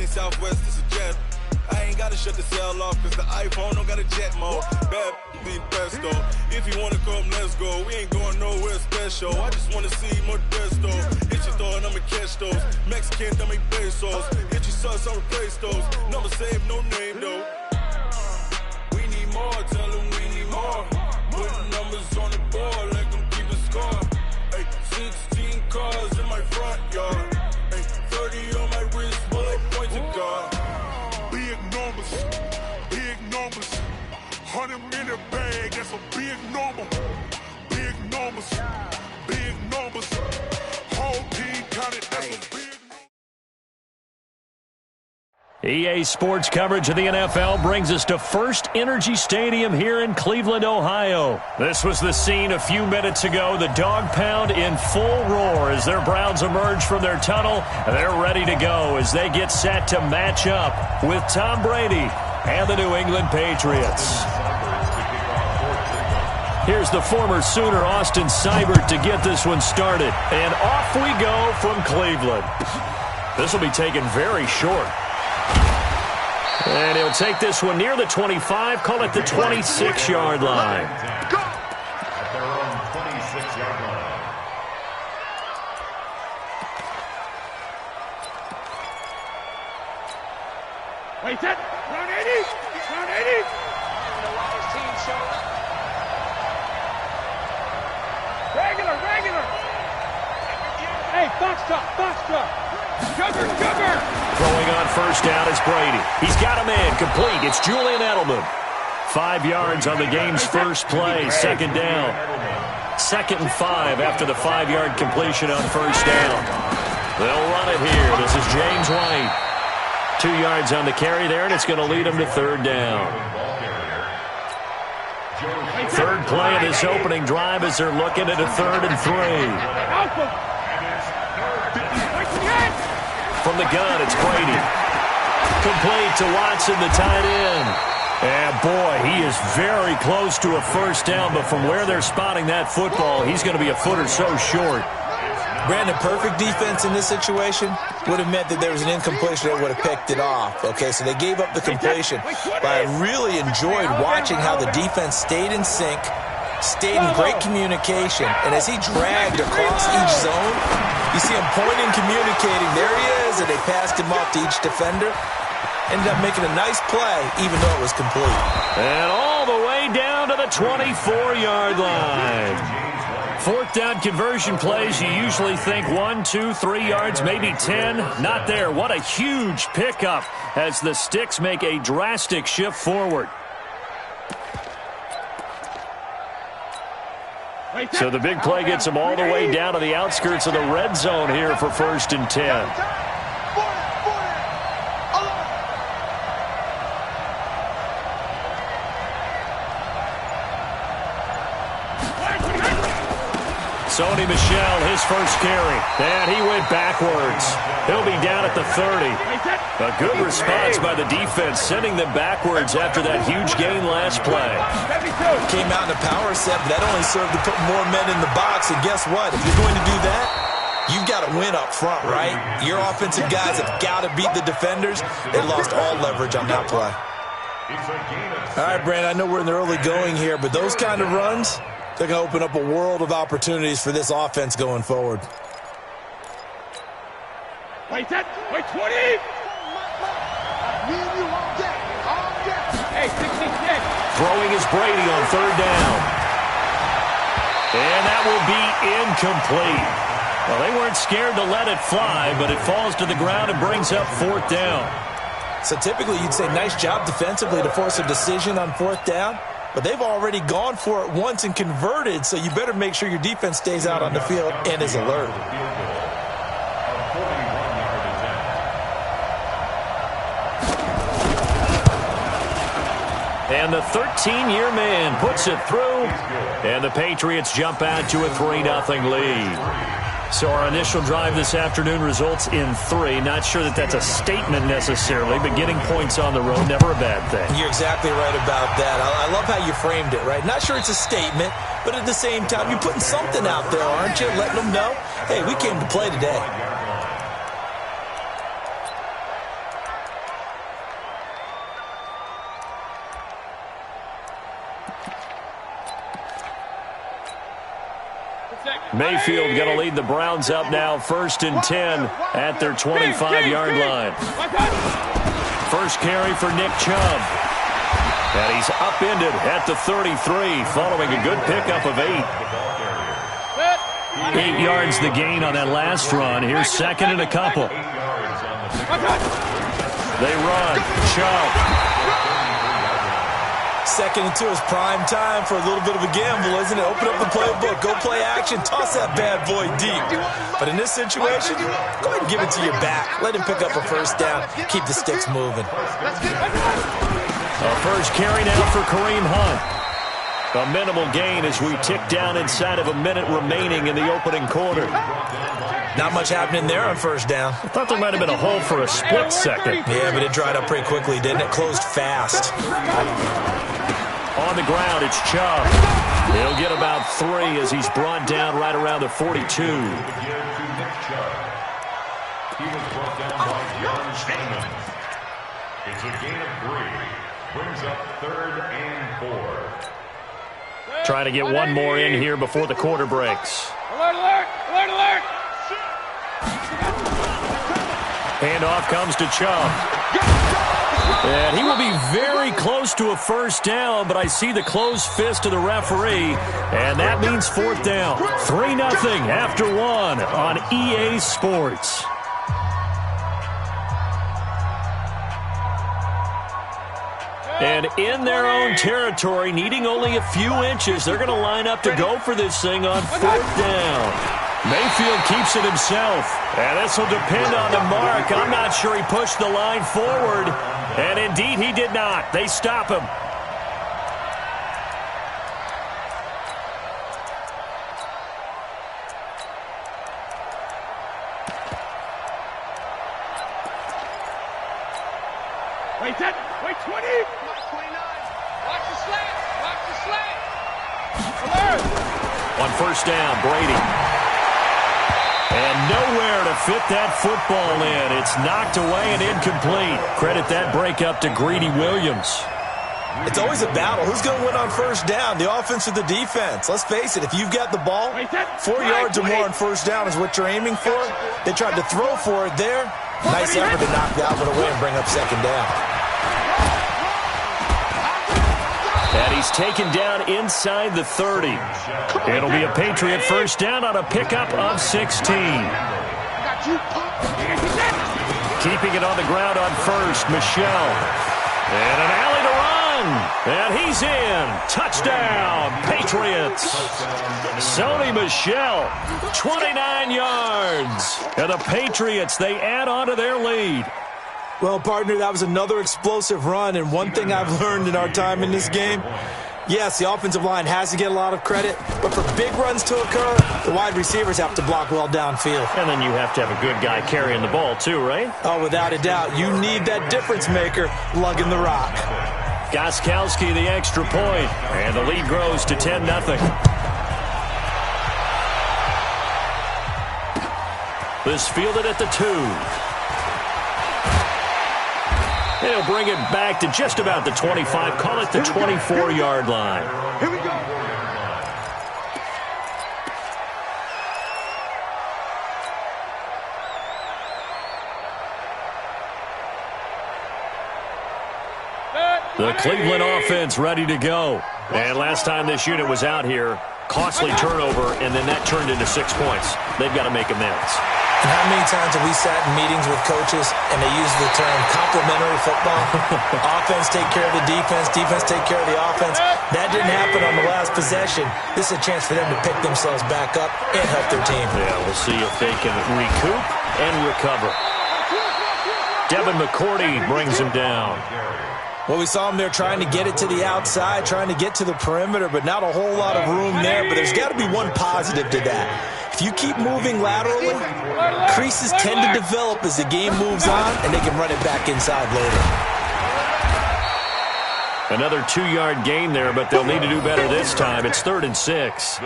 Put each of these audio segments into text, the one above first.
ain't Southwest, it's a jet. I ain't gotta shut the cell off, cause the iPhone don't got a jet mode. Bad be pesto. If you wanna come, let's go. We ain't going nowhere special. I just wanna see Modesto. Hit your thought, I'ma catch those. Mexican, dame pesos. Hit your sus, I'll replace those. Number save, no name though. We need more, tell them we need more. Putting numbers on the board, let them keep the score. Ay, 16 cars in my front yard. Ay, 30 on my wrist, bullet point to God. Big numbers, 100 in a bag, that's a big number. Big numbers, whole team counted, that's a big EA Sports coverage of the NFL brings us to First Energy Stadium here in Cleveland, Ohio. This was the scene a few minutes ago. The dog pound in full roar as their Browns emerge from their tunnel. They're ready to go as they get set to match up with Tom Brady and the New England Patriots. Here's the former Sooner, Austin Seibert, to get this one started. And off we go from Cleveland. This will be taken very short. And he'll take this one near the 25, call it the 26-yard line. go! At their own 26-yard line. Wait, that, run 80! Run 80! The Wise team show up. Regular! Hey, box truck. Sugar! Throwing on first down is Brady. He's got a man complete. It's Julian Edelman. 5 yards on the game's first play. Second down. 2nd and 5 after the 5-yard completion on first down. They'll run it here. This is James White. 2 yards on the carry there, and it's going to lead him to third down. Third play of this opening drive as they're looking at a 3rd and 3. From the gun, it's Brady. Complete to Watson, the tight end. And boy, he is very close to a first down, but from where they're spotting that football, he's going to be a foot or so short. Brandon, perfect defense in this situation would have meant that there was an incompletion that would have picked it off. Okay, so they gave up the completion. But I really enjoyed watching how the defense stayed in sync, stayed in great communication, and as he dragged across each zone, you see him pointing, communicating. There he is, and they passed him off to each defender. Ended up making a nice play, even though it was complete. And all the way down to the 24-yard line. 4th down conversion plays, you usually think 1, 2, 3 yards, maybe 10. Not there. What a huge pickup as the Sticks make a drastic shift forward. So the big play gets them all the way down to the outskirts of the red zone here for 1st and 10. Sony Michel, his first carry, and he went backwards. He'll be down at the 30. A good response by the defense, sending them backwards after that huge gain last play. Came out in a power set, but that only served to put more men in the box. And guess what? If you're going to do that, you've got to win up front, right? Your offensive guys have got to beat the defenders. They lost all leverage on that play. All right, Brandon, I know we're in the early going here, but those kind of runs, they're going to open up a world of opportunities for this offense going forward. Wait, 20! Hey, 16. Throwing is Brady on 3rd down. And that will be incomplete. Well, they weren't scared to let it fly, but it falls to the ground and brings up 4th down. So typically you'd say nice job defensively to force a decision on 4th down. But they've already gone for it once and converted, so you better make sure your defense stays out on the field and is alert. And the 13-year man puts it through, and the Patriots jump out to a 3-0 lead. So our initial drive this afternoon results in 3. Not sure that that's a statement necessarily, but getting points on the road, never a bad thing. You're exactly right about that. I love how you framed it, right? Not sure it's a statement, but at the same time, you're putting something out there, aren't you? Letting them know, hey, we came to play today. Mayfield going to lead the Browns up now, 1st and 10 at their 25-yard line. First carry for Nick Chubb. And he's upended at the 33 following a good pickup of 8. 8 yards the gain on that last run. Here's 2nd and a couple. They run. Chubb. 2nd and 2 is prime time for a little bit of a gamble, isn't it? Open up the playbook, go play action, toss that bad boy deep. But in this situation, go ahead and give it to your back. Let him pick up a first down. Keep the sticks moving. A first carry now for Kareem Hunt. A minimal gain as we tick down inside of a minute remaining in the opening quarter. Not much happening there on first down. I thought there might have been a hole for a split second. Yeah, but it dried up pretty quickly, didn't it? Closed fast. On the ground, it's Chubb. He'll get about 3 as he's brought down right around the 42. He was brought down by John Steinman. It's a gain of 3. Brings up 3rd and 4. Trying to get one more in here before the quarter breaks. Alert, alert, alert, alert. Handoff comes to Chubb. And he will be very close to a first down, but I see the closed fist of the referee, and that means 4th down. 3-0 after 1 on EA Sports. And in their own territory, needing only a few inches, they're going to line up to go for this thing on 4th down. Mayfield keeps it himself, and this will depend on the mark. I'm not sure he pushed the line forward, and indeed he did not. They stop him. Wait 10, wait 20. Watch the slant, watch the slant. Alert. On first down, Brady. And nowhere to fit that football in. It's knocked away and incomplete. Credit that breakup to Greedy Williams. It's always a battle. Who's going to win on first down, the offense or the defense? Let's face it, if you've got the ball, 4 yards or more on first down is what you're aiming for. They tried to throw for it there. Nice effort to knock that one away and bring up 2nd down. And he's taken down inside the 30. It'll be a Patriot first down on a pickup of 16. Keeping it on the ground on first, Michelle. And an alley to run. And he's in. Touchdown, Patriots. Sony Michel, 29 yards. And the Patriots, they add on to their lead. Well, partner, that was another explosive run, and one thing I've learned in our time in this game, yes, the offensive line has to get a lot of credit, but for big runs to occur, the wide receivers have to block well downfield. And then you have to have a good guy carrying the ball too, right? Oh, without a doubt. You need that difference maker lugging the rock. Gostkowski the extra point, and the lead grows to 10-0. This fielded at the 2. He'll bring it back to just about the 25. Call it the 24-yard line. Here we go. The Cleveland offense ready to go. And last time this unit was out here, costly turnover, and then that turned into 6 points. They've got to make amends. And how many times have we sat in meetings with coaches and they use the term complementary football? Offense take care of the defense, defense take care of the offense. That didn't happen on the last possession. This is a chance for them to pick themselves back up and help their team. Yeah, we'll see if they can recoup and recover. Devin McCourty brings him down. Well, we saw him there trying to get it to the outside, trying to get to the perimeter, but not a whole lot of room there. But there's got to be one positive to that. If you keep moving laterally, creases tend to develop as the game moves on, and they can run it back inside later. Another 2-yard gain there, but they'll need to do better this time. It's 3rd and 6.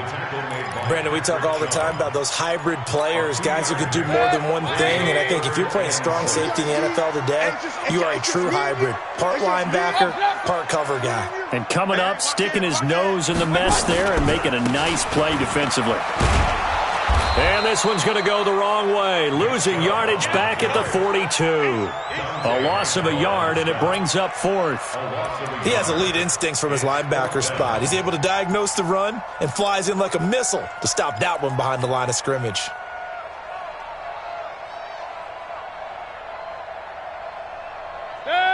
Brandon, we talk all the time about those hybrid players, guys who could do more than one thing, and I think if you're playing strong safety in the NFL today, you are a true hybrid. Part linebacker, part cover guy. And coming up, sticking his nose in the mess there and making a nice play defensively. And this one's going to go the wrong way. Losing yardage back at the 42. A loss of a yard, and it brings up 4th. He has elite instincts from his linebacker spot. He's able to diagnose the run and flies in like a missile to stop that one behind the line of scrimmage.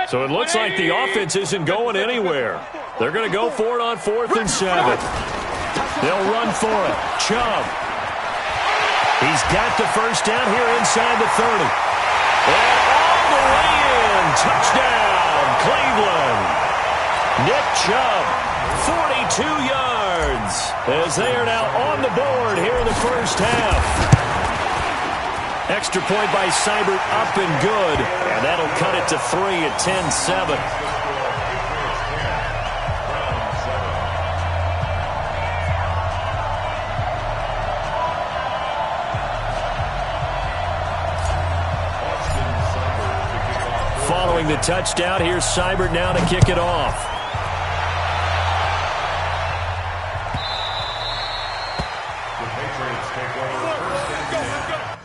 So it looks like the offense isn't going anywhere. They're going to go for it on 4th and 7. They'll run for it. Chubb. He's got the first down here inside the 30. And all the way in. Touchdown, Cleveland. Nick Chubb, 42 yards, as they are now on the board here in the first half. Extra point by Seibert, up and good. And that'll cut it to 3 at 10-7. Following the touchdown, here's Seibert now to kick it off. The Patriots take over first and 10.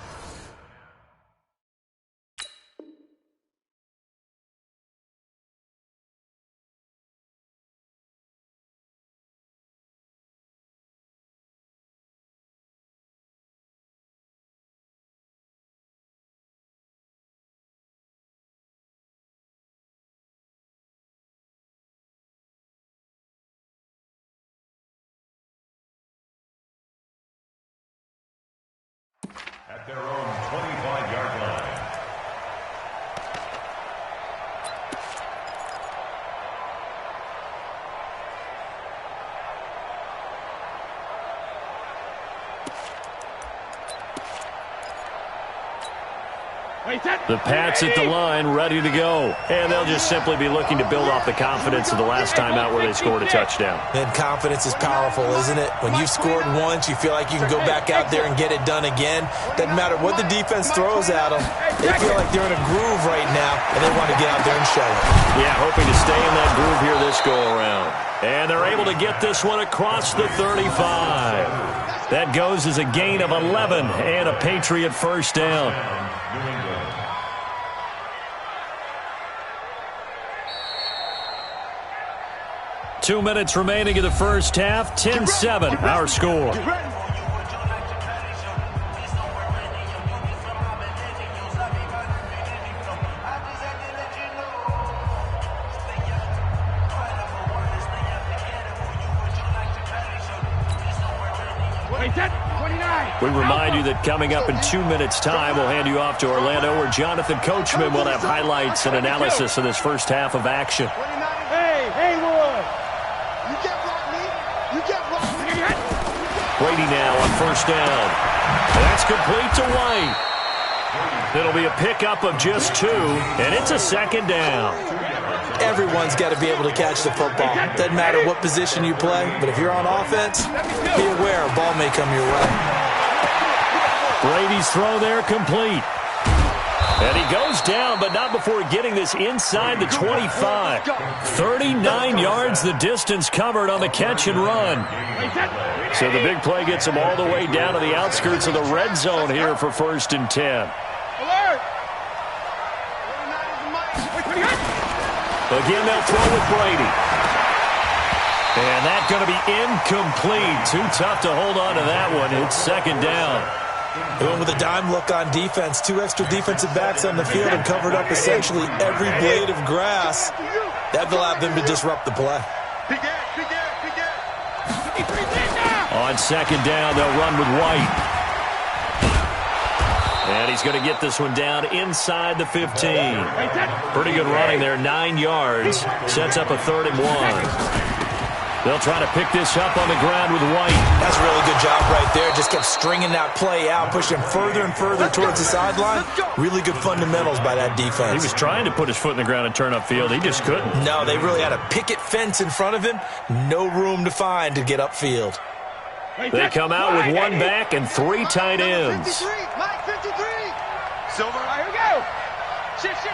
At their own 25-yard line. The Pats at the line, ready to go. And they'll just simply be looking to build off the confidence of the last time out where they scored a touchdown. And confidence is powerful, isn't it? When you've scored once, you feel like you can go back out there and get it done again. Doesn't matter what the defense throws at them. They feel like they're in a groove right now, and they want to get out there and show it. Yeah, hoping to stay in that groove here this go-around. And they're able to get this one across the 35. That goes as a gain of 11 and a Patriot first down. 2 minutes remaining in the first half. 10-7, our score. We remind you that coming up in 2 minutes' time, we'll hand you off to Orlando, where Jonathan Coachman will have highlights and analysis of this first half of action. Hey, Lord. You can't block me. You can't block me. Brady now on first down. That's complete to White. It'll be a pickup of just 2, and it's a second down. Everyone's got to be able to catch the football. Doesn't matter what position you play, but if you're on offense, be aware a ball may come your way. Brady's throw there complete. And he goes down, but not before getting this inside the 25. 39 yards the distance covered on the catch and run. So the big play gets him all the way down to the outskirts of the red zone here for 1st and 10. Again, they'll throw with Brady. And that's going to be incomplete. Too tough to hold on to that one. It's second down. They went with a dime look on defense. 2 extra defensive backs on the field and covered up essentially every blade of grass. That allowed them to disrupt the play. On second down, they'll run with White. And he's going to get this one down inside the 15. Pretty good running there, 9 yards. Sets up a 3rd and 1. They'll try to pick this up on the ground with White. That's a really good job right there. Just kept stringing that play out, pushing further and further towards the sideline. Really good fundamentals by that defense. He was trying to put his foot in the ground and turn upfield. He just couldn't. No, they really had a picket fence in front of him. No room to find to get upfield. They come out with one back and 3 tight ends. Mike 53. Silver, here we go. Shit. Hit.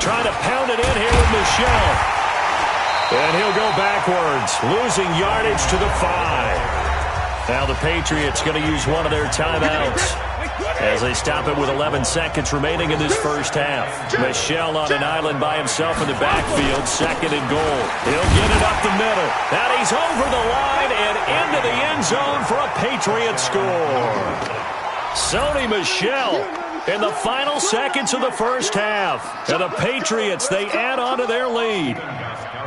Trying to pound it in here with Michel. And he'll go backwards, losing yardage to the 5. Now the Patriots going to use one of their timeouts as they stop it with 11 seconds remaining in this first half. Michel on an island by himself in the backfield, 2nd and goal. He'll get it up the middle. Now he's over the line and into the end zone for a Patriot score. Sony Michel in the final seconds of the first half. And the Patriots, they add on to their lead.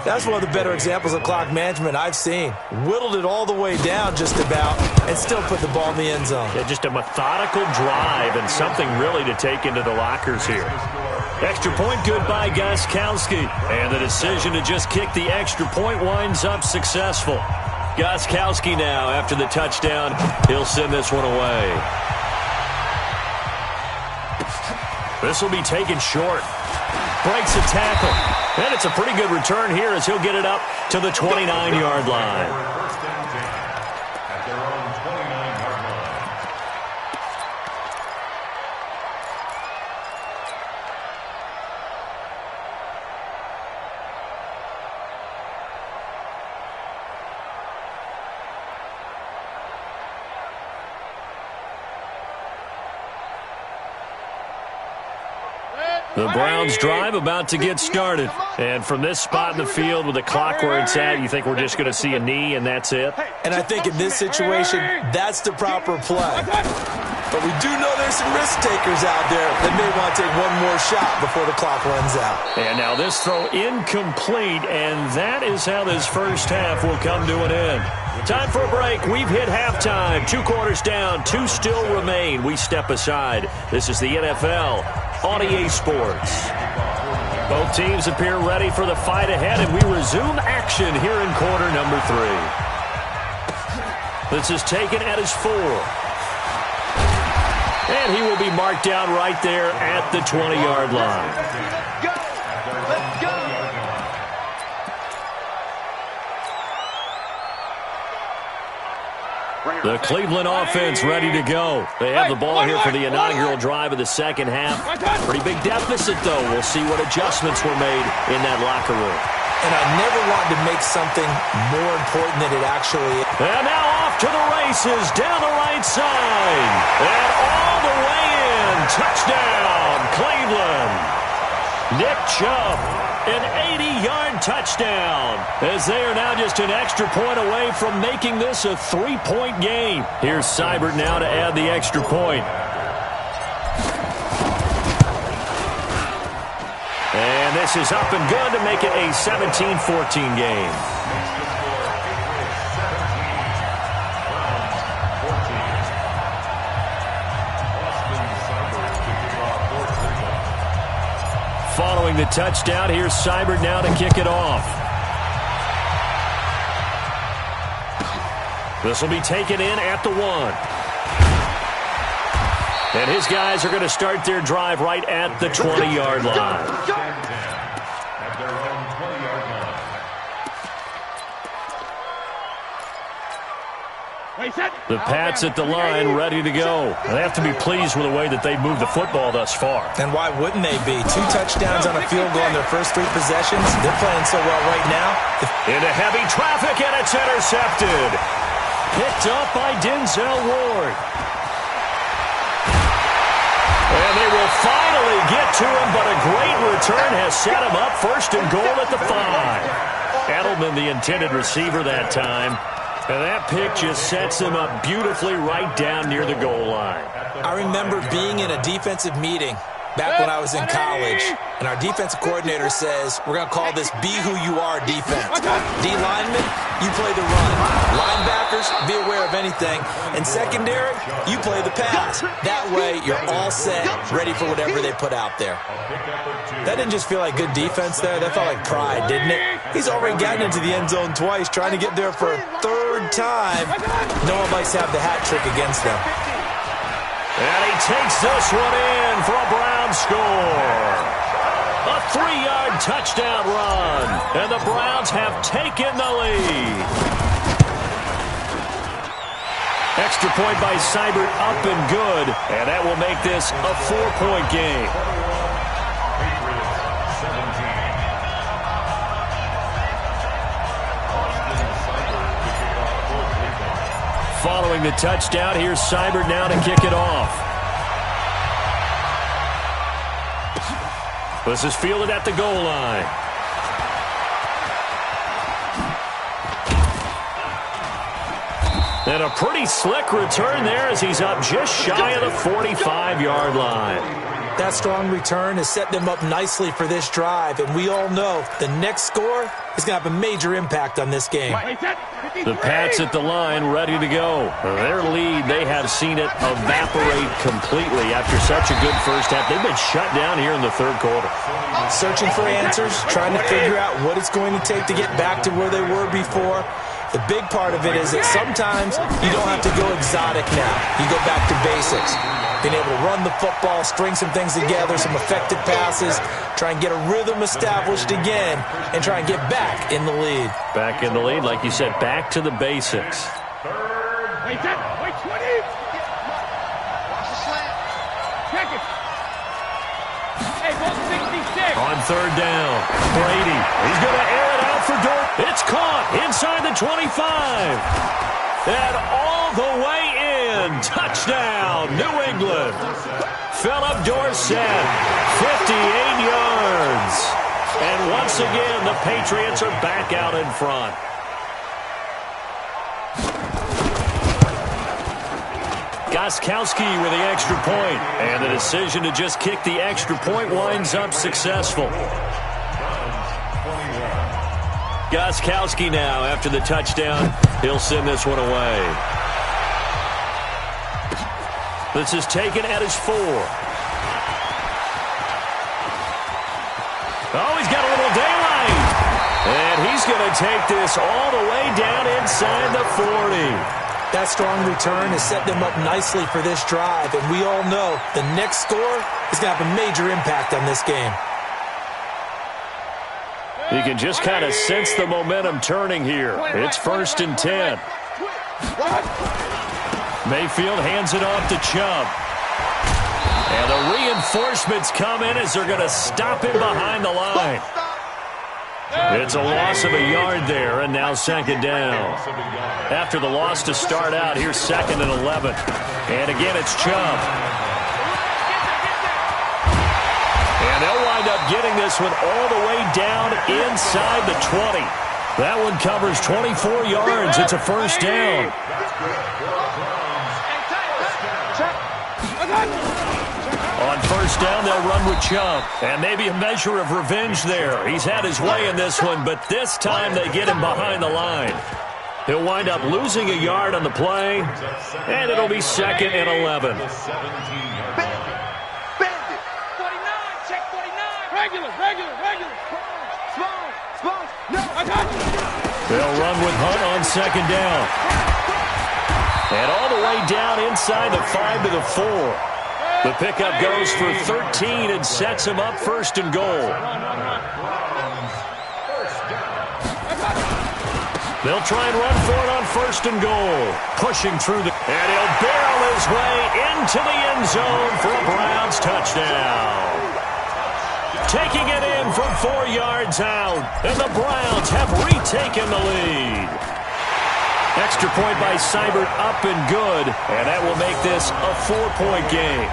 That's one of the better examples of clock management I've seen. Whittled it all the way down just about and still put the ball in the end zone. Yeah, just a methodical drive and something really to take into the lockers here. Extra point good by Gostkowski. And the decision to just kick the extra point winds up successful. Gostkowski now, after the touchdown, he'll send this one away. This will be taken short. Breaks a tackle. And it's a pretty good return here as he'll get it up to the 29-yard line. First down 10 at their own 29-yard line. The Browns drive about to get started. And from this spot in the field with the clock where it's at, you think we're just going to see a knee and that's it? And I think in this situation, that's the proper play. But we do know there's some risk takers out there that may want to take one more shot before the clock runs out. And now this throw incomplete, and that is how this first half will come to an end. Time for a break. We've hit halftime. 2 quarters down, 2 still remain. We step aside. This is the NFL on EA Sports. Both teams appear ready for the fight ahead, and we resume action here in quarter number 3. This is taken at his 4. And he will be marked down right there at the 20-yard line. Let's go. The Cleveland offense ready to go. They have the ball here for the inaugural drive of the second half. Pretty big deficit, though. We'll see what adjustments were made in that locker room. And I never wanted to make something more important than it actually is. And now off to the races down the right side. And all the way in. Touchdown, Cleveland. Nick Chubb, an 80-yard touchdown, as they are now just an extra point away from making this a 3-point game. Here's Seibert now to add the extra point. And this is up and good to make it a 17-14 game. Following the touchdown, here's Seibert now to kick it off. This will be taken in at the 1. And his guys are going to start their drive right at the 20-yard line. At their own 20-yard line. The Pats at the line, ready to go. They have to be pleased with the way that they've moved the football thus far. And why wouldn't they be? 2 touchdowns on a field goal in their first 3 possessions. They're playing so well right now. Into heavy traffic, and it's intercepted. Picked up by Denzel Ward. And they will finally get to him, but a great return has set him up. 1st and goal at the 5. Edelman, the intended receiver that time. And that pick just sets him up beautifully right down near the goal line. I remember being in a defensive meeting back when I was in college, and our defensive coordinator says, we're going to call this be who you are defense. D linemen, you play the run. Linebackers, be aware of anything. And secondary, you play the pass. That way, you're all set, ready for whatever they put out there. That didn't just feel like good defense there. That felt like pride, didn't it? He's already gotten into the end zone twice, trying to get there for a third time. No one likes to have the hat trick against them. And he takes this one in for a Brown score. A 3-yard touchdown run. And the Browns have taken the lead. Extra point by Seibert up and good. And that will make this a 4-point game. Following the touchdown, here's Seibert now to kick it off. This is fielded at the goal line. And a pretty slick return there as he's up just shy of the 45-yard line. That strong return has set them up nicely for this drive, and we all know the next score is going to have a major impact on this game. The Pats at the line, ready to go. Their lead, they have seen it evaporate completely after such a good first half. They've been shut down here in the third quarter. Searching for answers, trying to figure out what it's going to take to get back to where they were before. The big part of it is that sometimes you don't have to go exotic now. You go back to basics. Being able to run the football, string some things together, some effective passes, try and get a rhythm established again, and try and get back in the lead. Back in the lead, like you said, back to the basics. Wait, 20. Watch the slant. Check it. Hey, ball 66. On third down, Brady. He's going to air it out for Dort. It's caught inside the 25. And all the way in. Touchdown, New England. Philip Dorsett, 58 yards. And once again, the Patriots are back out in front. Gostkowski with the extra point. And the decision to just kick the extra point winds up successful. Gostkowski now, after the touchdown, he'll send this one away. This is taken at his 4. Oh, he's got a little daylight. And he's going to take this all the way down inside the 40. That strong return has set them up nicely for this drive, and we all know the next score is going to have a major impact on this game. You can just kind of sense the momentum turning here. It's 1st and 10. Mayfield hands it off to Chubb. And the reinforcements come in as they're going to stop him behind the line. It's a loss of a yard there, and now 2nd down. After the loss to start out, here's 2nd and 11. And again, it's Chubb. And they'll wind up getting this one all the way down inside the 20. That one covers 24 yards. It's a 1st down. On 1st down, they'll run with Chubb. And maybe a measure of revenge there. He's had his way in this one, but this time they get him behind the line. He'll wind up losing a yard on the play, and it'll be 2nd and 11. They'll run with Hunt on 2nd down. And all the way down inside the 5 to the 4. The pickup goes for 13 and sets him up 1st and goal. They'll try and run for it on 1st and goal. Pushing through the... And he'll barrel his way into the end zone for a Browns touchdown. Taking it in from 4 yards out. And the Browns have retaken the lead. Extra point by Seibert up and good. And that will make this a 4-point game.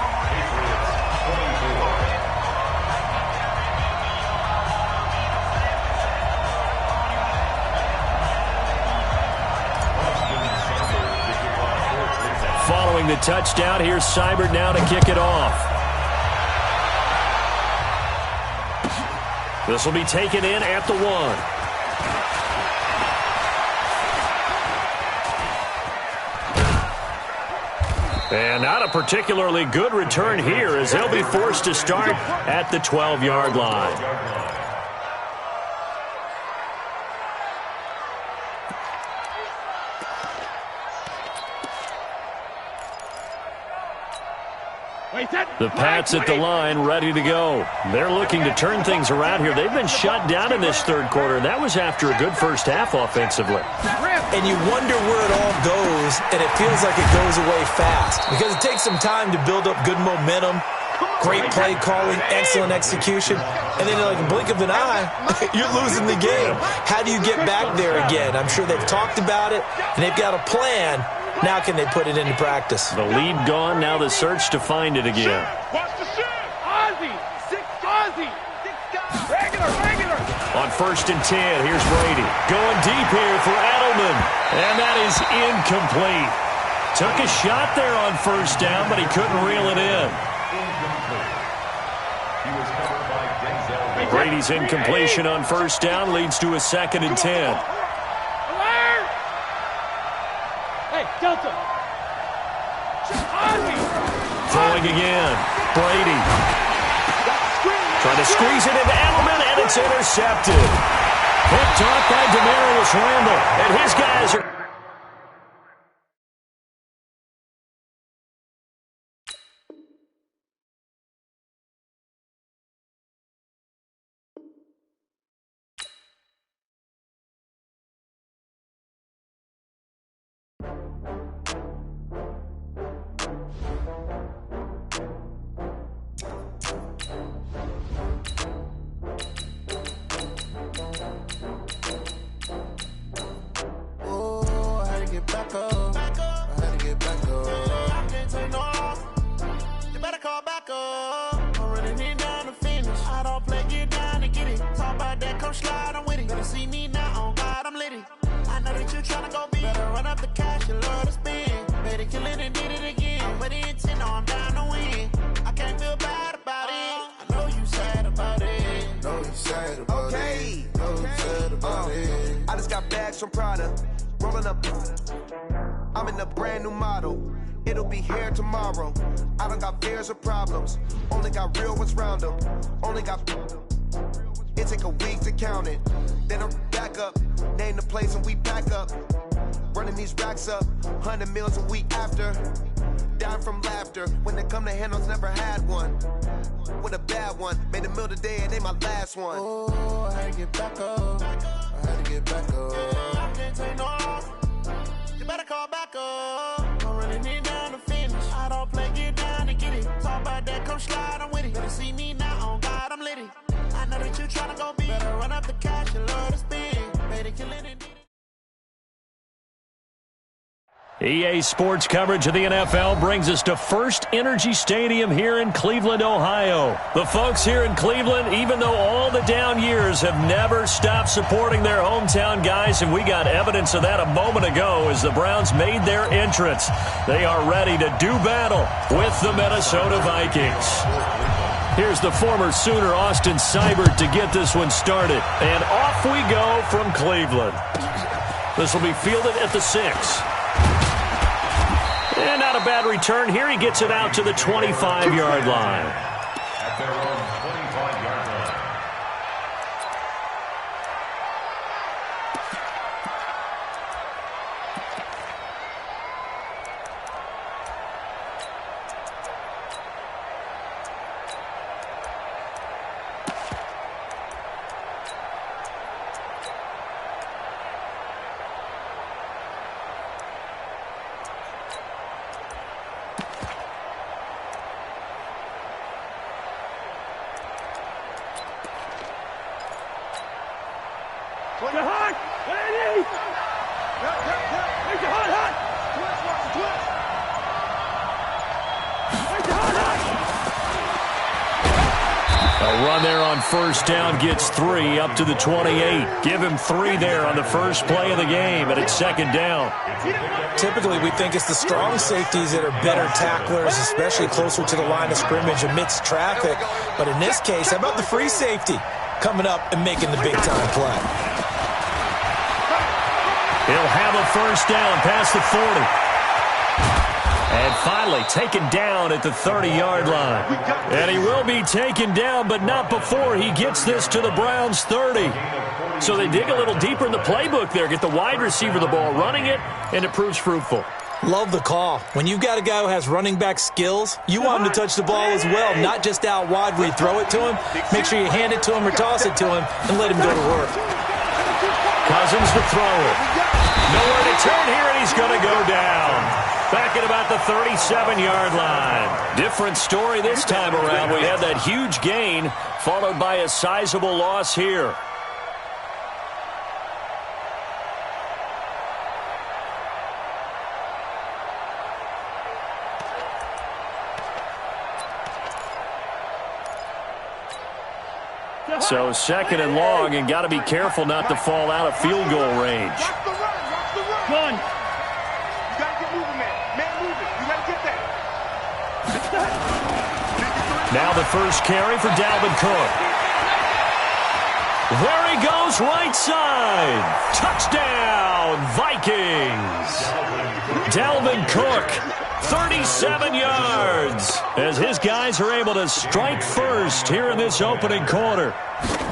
Following the touchdown, here's Seibert now to kick it off. This will be taken in at the 1. And not a particularly good return here as they'll be forced to start at the 12-yard line. The Pats at the line, ready to go. They're looking to turn things around here. They've been shut down in this third quarter, and that was after a good first half offensively. And you wonder where it all goes, and it feels like it goes away fast because it takes some time to build up good momentum, great play calling, excellent execution, and then like a blink of an eye, you're losing the game. How do you get back there again? I'm sure they've talked about it, and they've got a plan. Now can they put it into practice? The lead gone, now the search to find it again. Watch the shit! Ozzy! Ozzy! Regular! On 1st and 10, here's Brady. Going deep here for Edelman. And that is incomplete. Took a shot there on 1st down, but he couldn't reel it in. Brady's incompletion on 1st down leads to a 2nd and 10. Delta. Throwing again. Brady. Trying to squeeze it into Edelman, and it's intercepted. Picked off by Demarius Randall, and his guys are... I'm in a brand new model. It'll be here tomorrow. I don't got fears or problems. Only got real ones round them. Only got... It take a week to count it. Then I'm back up. Name the place and we pack up. Running these racks up. 100 meals a week after. Down from laughter. When they come to handles, never had one. With a bad one. Made a meal today and they my last one. Oh, I had to get back up. I had to get back up. I can't take no off. You better call back up. I'm running it down to finish. I don't play, get down to get it. Talk about that, come slide, I'm with it. Better see me now, on God, I'm litty. I know that you tryna go big. Better run up the cash, you love to spin. Better kill it and EA Sports coverage of the NFL brings us to First Energy Stadium here in Cleveland, Ohio. The folks here in Cleveland, even though all the down years, have never stopped supporting their hometown guys, and we got evidence of that a moment ago as the Browns made their entrance. They are ready to do battle with the Minnesota Vikings. Here's the former Sooner, Austin Seibert, to get this one started. And off we go from Cleveland. This will be fielded at the 6. And not a bad return here. He gets it out to the 25-yard line. At their own 25-yard line. First down gets 3 up to the 28. Give him 3 there on the first play of the game, and it's second down. Typically, we think it's the strong safeties that are better tacklers, especially closer to the line of scrimmage amidst traffic. But in this case, how about the free safety? coming up and making the big-time play. He'll have a first down past the 40. And finally taken down at the 30-yard line. And he will be taken down, but not before he gets this to the Browns 30. So they dig a little deeper in the playbook there, get the wide receiver the ball, running it, and it proves fruitful. Love the call. When you've got a guy who has running back skills, you want him to touch the ball as well, not just out wide where you throw it to him. Make sure you hand it to him or toss it to him and let him go to work. Cousins to throw it. Nowhere to turn here, and he's going to go down. Back at about the 37-yard line. Different story this time around. We had that huge gain followed by a sizable loss here. So second and long, and got to be careful not to fall out of field goal range. Watch the run. You got to get moving, man. Man moving. You got to get that. Now the first carry for Dalvin Cook. There he goes, right side. Touchdown, Vikings. Dalvin Cook, 37 yards, as his guys are able to strike first here in this opening quarter.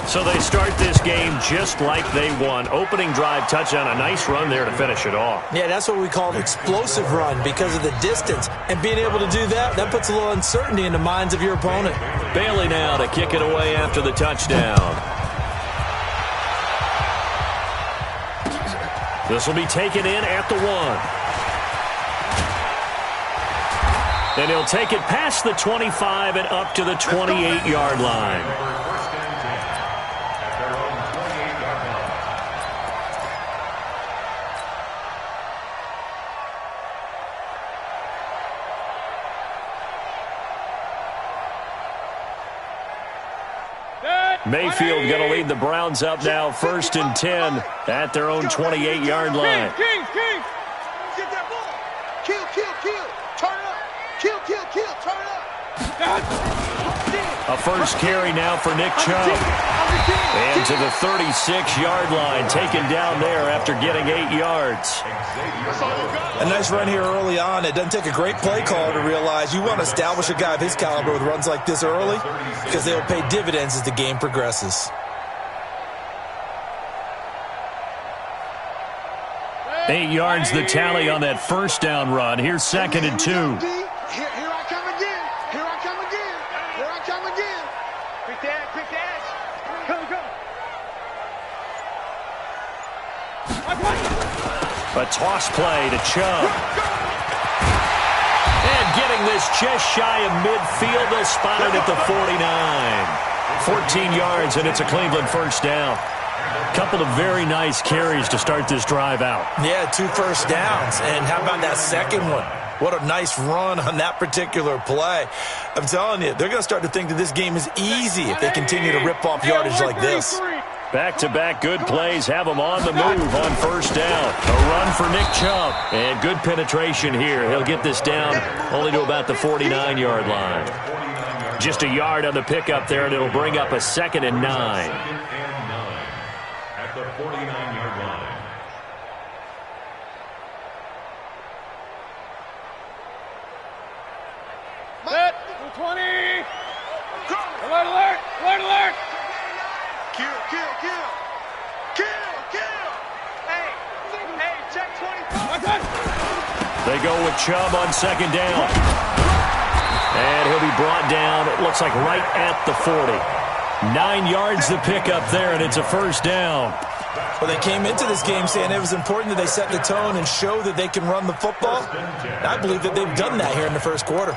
So they start this game just like they won. Opening drive touchdown, a nice run there to finish it off. Yeah, that's what we call an explosive run because of the distance. And being able to do that, that puts a little uncertainty in the minds of your opponent. Bailey now to kick it away after the touchdown. This will be taken in at the 1. And he'll take it past the 25 and up to the 28-yard line. Mayfield going to lead the Browns up now, 1st and 10 at their own 28-yard line. King. Get that ball. Kill. Turn it up. Kill. Turn it up. A first carry now for Nick Chubb. And to the 36-yard line, taken down there after getting 8 yards. A nice run here early on. It doesn't take a great play caller to realize you want to establish a guy of his caliber with runs like this early because they'll pay dividends as the game progresses. Eight yards the tally on that first down run. Here's 2nd and 2. Here I come again. Quick dash. Go. A toss play to Chubb. And getting this just shy of midfield. They'll spot it at the 49. 14 yards, and it's a Cleveland first down. Couple of very nice carries to start this drive out. Yeah, 2 first downs. And how about that second one? What a nice run on that particular play. I'm telling you, they're going to start to think that this game is easy if they continue to rip off yardage like this. Back-to-back good plays have them on the move on first down. A run for Nick Chubb. And good penetration here. He'll get this down only to about the 49-yard line. Just a yard on the pickup there, and it'll bring up a 2nd and 9. At the 49-yard line. Set. 20. Alert. Kill. Hey, check 25. They go with Chubb on 2nd down. And he'll be brought down, it looks like right at the 40. 9 yards to pick up there, and it's a first down. Well, they came into this game saying it was important that they set the tone and show that they can run the football. And I believe that they've done that here in the first quarter.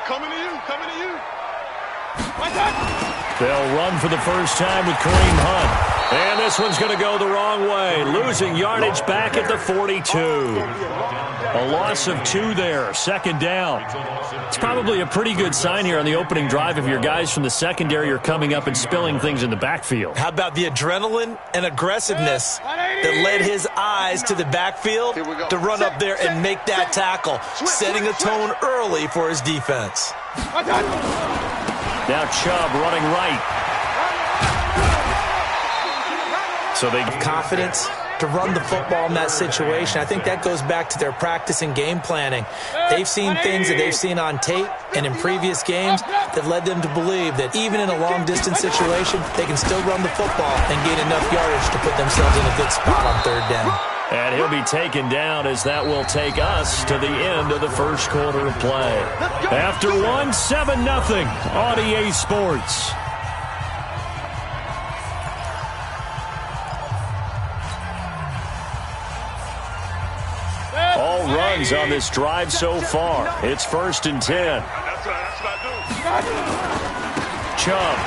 Coming to you. They'll run for the first time with Kareem Hunt. And this one's going to go the wrong way, losing yardage back at the 42. A loss of 2 there, second down. It's probably a pretty good sign here on the opening drive if your guys from the secondary are coming up and spilling things in the backfield. How about the adrenaline and aggressiveness that led his eyes to the backfield to run up there and make that tackle, setting a tone early for his defense. Now Chubb running right. So they have confidence to run the football in that situation. I think that goes back to their practice and game planning. They've seen things that they've seen on tape and in previous games that led them to believe that even in a long-distance situation, they can still run the football and gain enough yardage to put themselves in a good spot on third down. And he'll be taken down as that will take us to the end of the first quarter of play. After 1, 7-0 on EA Sports. All runs on this drive so far. It's 1st and 10. Chubb.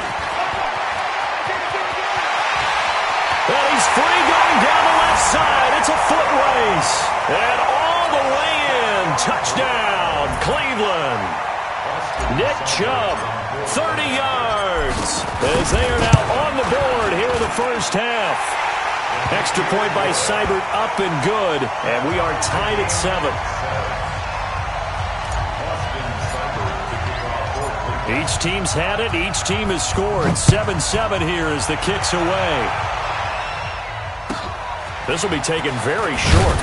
And he's free going down the left side. It's a foot race. And all the way in. Touchdown, Cleveland. Nick Chubb, 30 yards. As they are now on the board here in the first half. Extra point by Seibert up and good. And we are tied at 7. Each team's had it. Each team has scored. 7-7 here as the kick's away. This will be taken very short.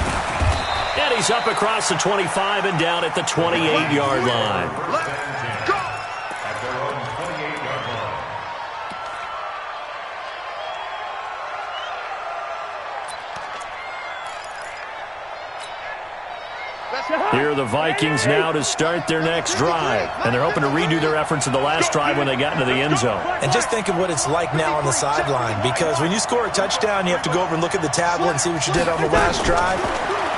And he's up across the 25 and down at the 28-yard line. Here are the Vikings now to start their next drive. And they're hoping to redo their efforts of the last drive when they got into the end zone. And just think of what it's like now on the sideline. Because when you score a touchdown, you have to go over and look at the tablet and see what you did on the last drive.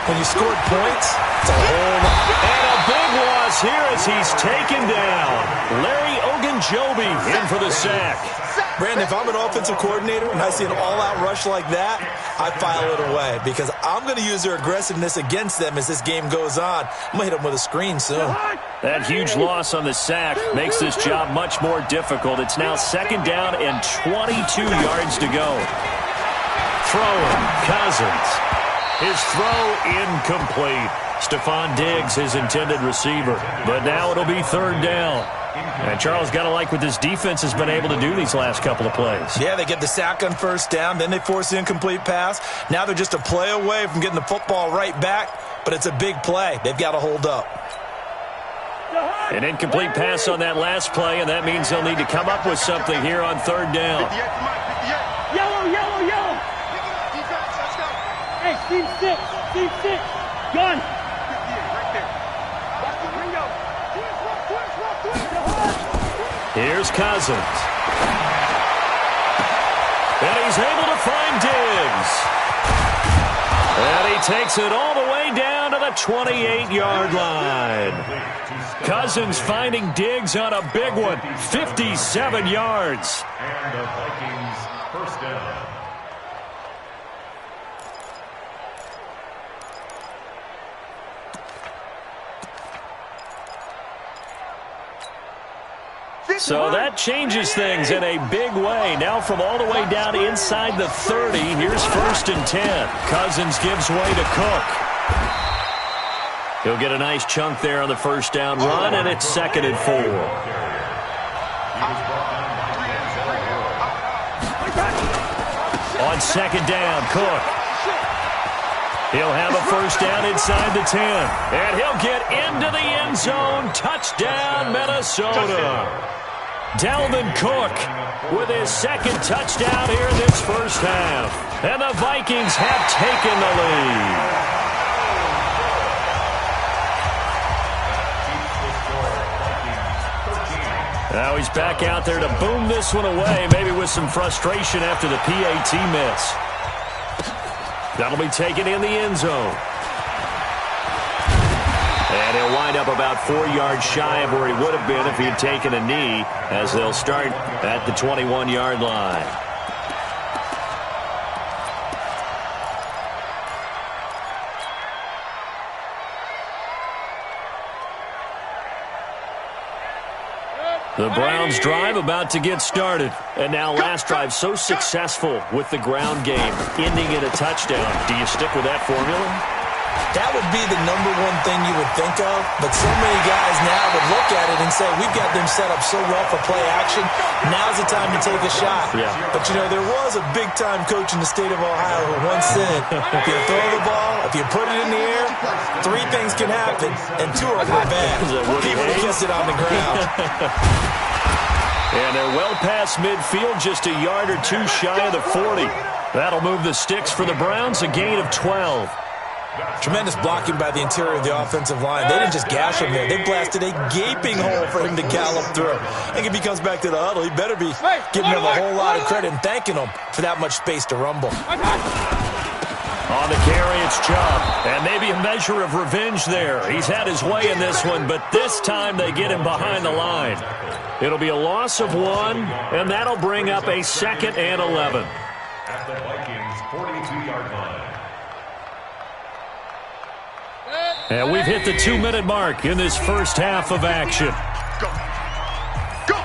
When you scored points, it's a whole lot. And a big loss here as he's taken down. Larry Ogunjobi in for the sack. Brandon, if I'm an offensive coordinator and I see an all-out rush like that, I file it away because I'm going to use their aggressiveness against them as this game goes on. I'm going to hit them with a screen soon. That huge loss on the sack makes this job much more difficult. It's now 2nd down and 22 yards to go. Throwing, Cousins. His throw incomplete. Stephon Diggs, his intended receiver. But now it'll be 3rd down. And Charles, got to like what this defense has been able to do these last couple of plays. Yeah, they get the sack on 1st down, then they force the incomplete pass. Now they're just a play away from getting the football right back, but it's a big play. They've got to hold up. An incomplete pass on that last play, and that means they'll need to come up with something here on 3rd down. Yellow, yellow, yellow. Hey, team 6, gun. Here's Cousins. And he's able to find Diggs. And he takes it all the way down to the 28-yard line. Cousins finding Diggs on a big one. 57 yards. And the Vikings first down. So that changes things in a big way. Now from all the way down inside the 30, here's 1st and 10. Cousins gives way to Cook. He'll get a nice chunk there on the 1st down run, and it's 2nd and 4. On 2nd down, Cook. He'll have a 1st down inside the 10. And he'll get into the end zone. Touchdown, Minnesota. Dalvin Cook with his 2nd touchdown here in this first half. And the Vikings have taken the lead. Now he's back out there to boom this one away, maybe with some frustration after the PAT miss. That'll be taken in the end zone. And he'll wind up about 4 yards shy of where he would have been if he had taken a knee, as they'll start at the 21-yard line. The Browns drive about to get started. And now last drive so successful with the ground game, ending in a touchdown. Do you stick with that formula? That would be the number one thing you would think of, but so many guys now would look at it and say, we've got them set up so well for play action, now's the time to take a shot. Yeah. But, you know, there was a big-time coach in the state of Ohio who once said, if you throw the ball, if you put it in the air, 3 things can happen, and 2 of them are bad. He would have kissed it on the ground. And they're well past midfield, just a yard or 2 shy of the 40. That'll move the sticks for the Browns, a gain of 12. Tremendous blocking by the interior of the offensive line. They didn't just gash him there. They blasted a gaping hole for him to gallop through. I think if he comes back to the huddle, he better be giving him a whole lot of credit and thanking him for that much space to rumble. On the carry, it's Chubb. And maybe a measure of revenge there. He's had his way in this one, but this time they get him behind the line. It'll be a loss of 1, and that'll bring up a 2nd and 11. At the Vikings' 42-yard line. And we've hit the 2-minute mark in this first half of action. Go. Go.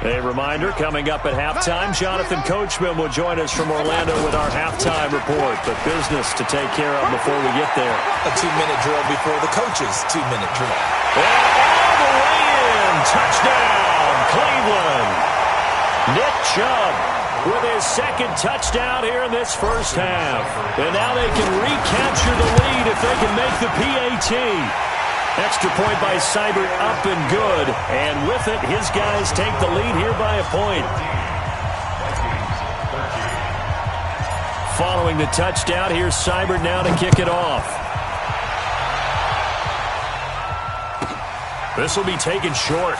A reminder, coming up at halftime, Jonathan Coachman will join us from Orlando with our halftime report. But business to take care of before we get there. A 2-minute drill before the coach's 2-minute drill. And all the way in. Touchdown, Cleveland. Nick Chubb with his 2nd touchdown here in this first half. And now they can recapture the lead if they can make the PAT. Extra point by Seibert, up and good. And with it, his guys take the lead here by a point. Following the touchdown, here's Seibert now to kick it off. This will be taken short.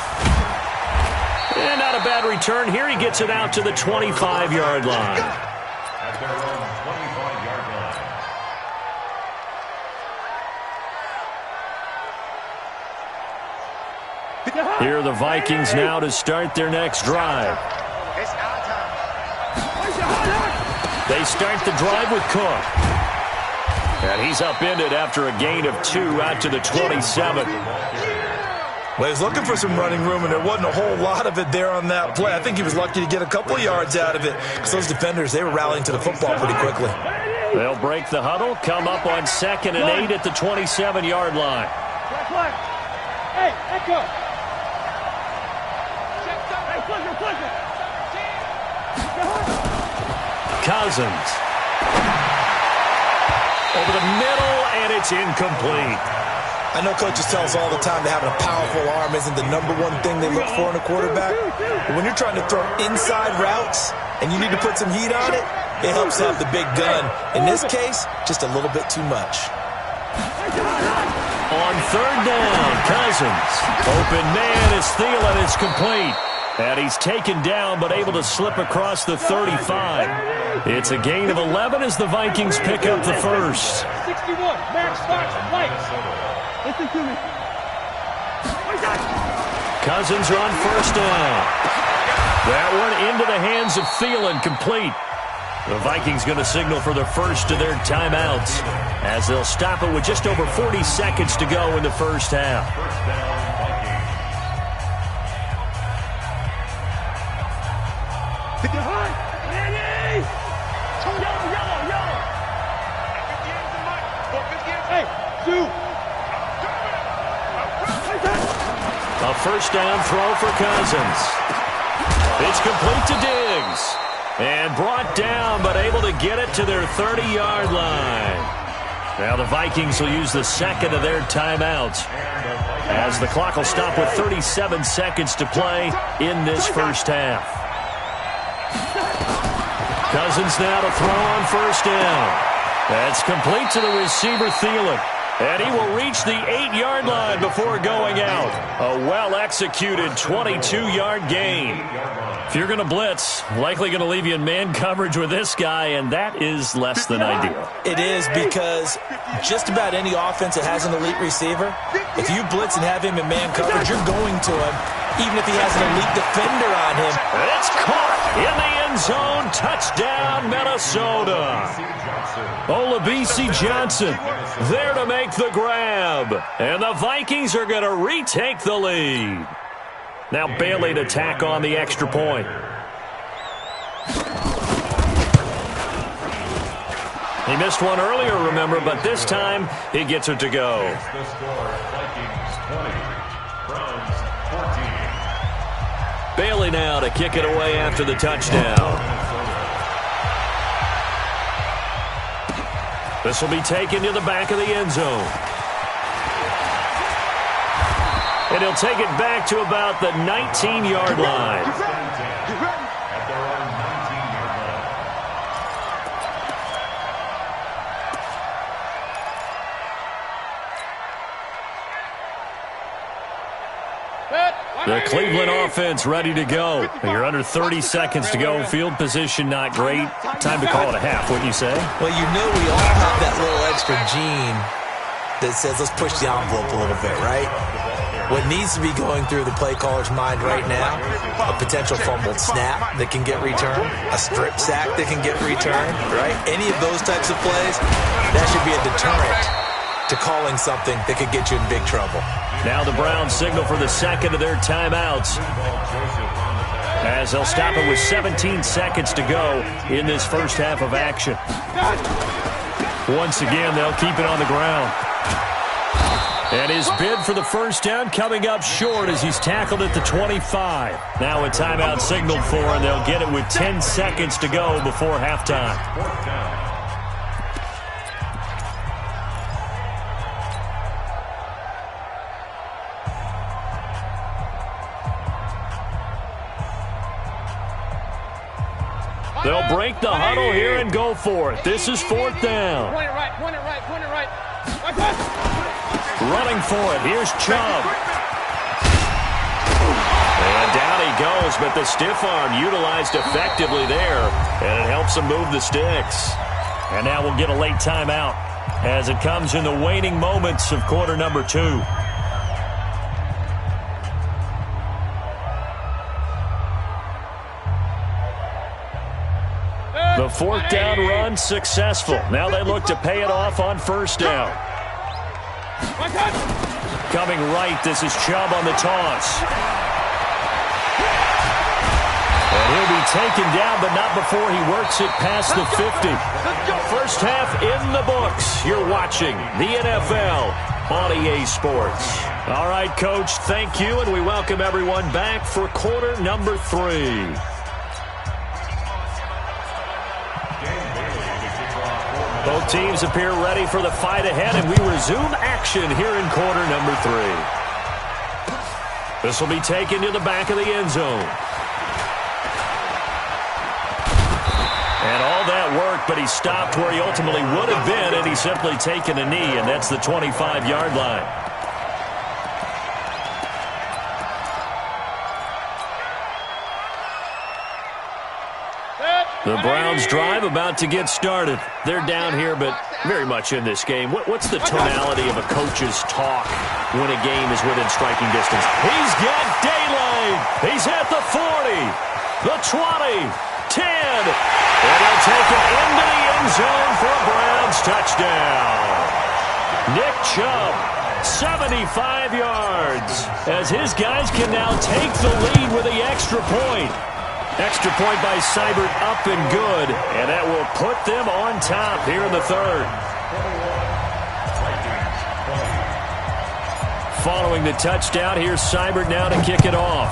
And not a bad return here. He gets it out to the 25-yard line. At their own 25-yard line. Here are the Vikings now to start their next drive. They start the drive with Cook. And he's upended after a gain of 2 out to the 27. Well, he was looking for some running room, and there wasn't a whole lot of it there on that play. I think he was lucky to get a couple of yards out of it because those defenders, they were rallying to the football pretty quickly. They'll break the huddle, come up on 2nd and 8 at the 27-yard line. Hey, echo. Cousins. Over the middle, and it's incomplete. I know coaches tell us all the time that having a powerful arm isn't the number one thing they look for in a quarterback. But when you're trying to throw inside routes and you need to put some heat on it, it helps to have the big gun. In this case, just a little bit too much. On 3rd down, Cousins. Open man is Thielen. It's complete. And he's taken down but able to slip across the 35. It's a gain of 11 as the Vikings pick up the first. 61, Max Fox, Mike. Listen to me. Cousins are on 1st down. That one into the hands of Thielen, complete. The Vikings going to signal for the first of their timeouts as they'll stop it with just over 40 seconds to go in the first half. A 1st down throw for Cousins. It's complete to Diggs. And brought down, but able to get it to their 30-yard line. Now the Vikings will use the 2nd of their timeouts as the clock will stop with 37 seconds to play in this first half. Cousins now to throw on 1st down. That's complete to the receiver, Thielen. And he will reach the 8-yard line before going out. A well-executed 22-yard gain. If you're going to blitz, likely going to leave you in man coverage with this guy, and that is less than ideal. It is, because just about any offense that has an elite receiver, if you blitz and have him in man coverage, you're going to him, even if he has an elite defender on him. It's caught in the end zone. Touchdown, Minnesota. Olabisi Johnson there to make the grab. And the Vikings are going to retake the lead. Now Bailey to tack on the extra point. He missed one earlier, remember, but this time he gets it to go. The score, Vikings 20, Browns 14. Bailey now to kick it away after the touchdown. This will be taken to the back of the end zone. And he'll take it back to about the 19-yard line. At their own 19-yard line. The Cleveland offense ready to go. You're under 30 seconds to go. Field position not great. Time to call it a half, wouldn't you say? Well, you know we all have that little extra gene that says let's push the envelope a little bit, right? What needs to be going through the play caller's mind right now, a potential fumbled snap that can get returned, a strip sack that can get returned, right? Any of those types of plays, that should be a deterrent to calling something that could get you in big trouble. Now the Browns signal for the second of their timeouts, as they'll stop it with 17 seconds to go in this first half of action. Once again, they'll keep it on the ground. And his bid for the first down coming up short as he's tackled at the 25. Now a timeout signaled for, and they'll get it with 10 seconds to go before halftime. They'll break the huddle here and go for it. This is fourth down. Point it right, point it right, point it right. Running for it. Here's Chubb. And down he goes, but the stiff arm utilized effectively there, and it helps him move the sticks. And now we'll get a late timeout as it comes in the waning moments of quarter number 2. The fourth down run successful. Now they look to pay it off on first down. Coming right, this is Chubb on the toss. And he'll be taken down, but not before he works it past the 50. First half in the books. You're watching the NFL on EA Sports. All right, Coach, thank you, and we welcome everyone back for quarter number 3. Both teams appear ready for the fight ahead, and we resume action here in quarter number 3. This will be taken to the back of the end zone. And all that work, but he stopped where he ultimately would have been, and he's simply taken a knee, and that's the 25-yard line. The Browns drive about to get started. They're down here, but very much in this game. What's the tonality of a coach's talk when a game is within striking distance? He's got daylight. He's at the 40, the 20, 10. And he'll take it into the end zone for a Browns touchdown. Nick Chubb, 75 yards, as his guys can now take the lead with the extra point. Extra point by Seibert up and good, and that will put them on top here in the third. Following the touchdown, here's Seibert now to kick it off.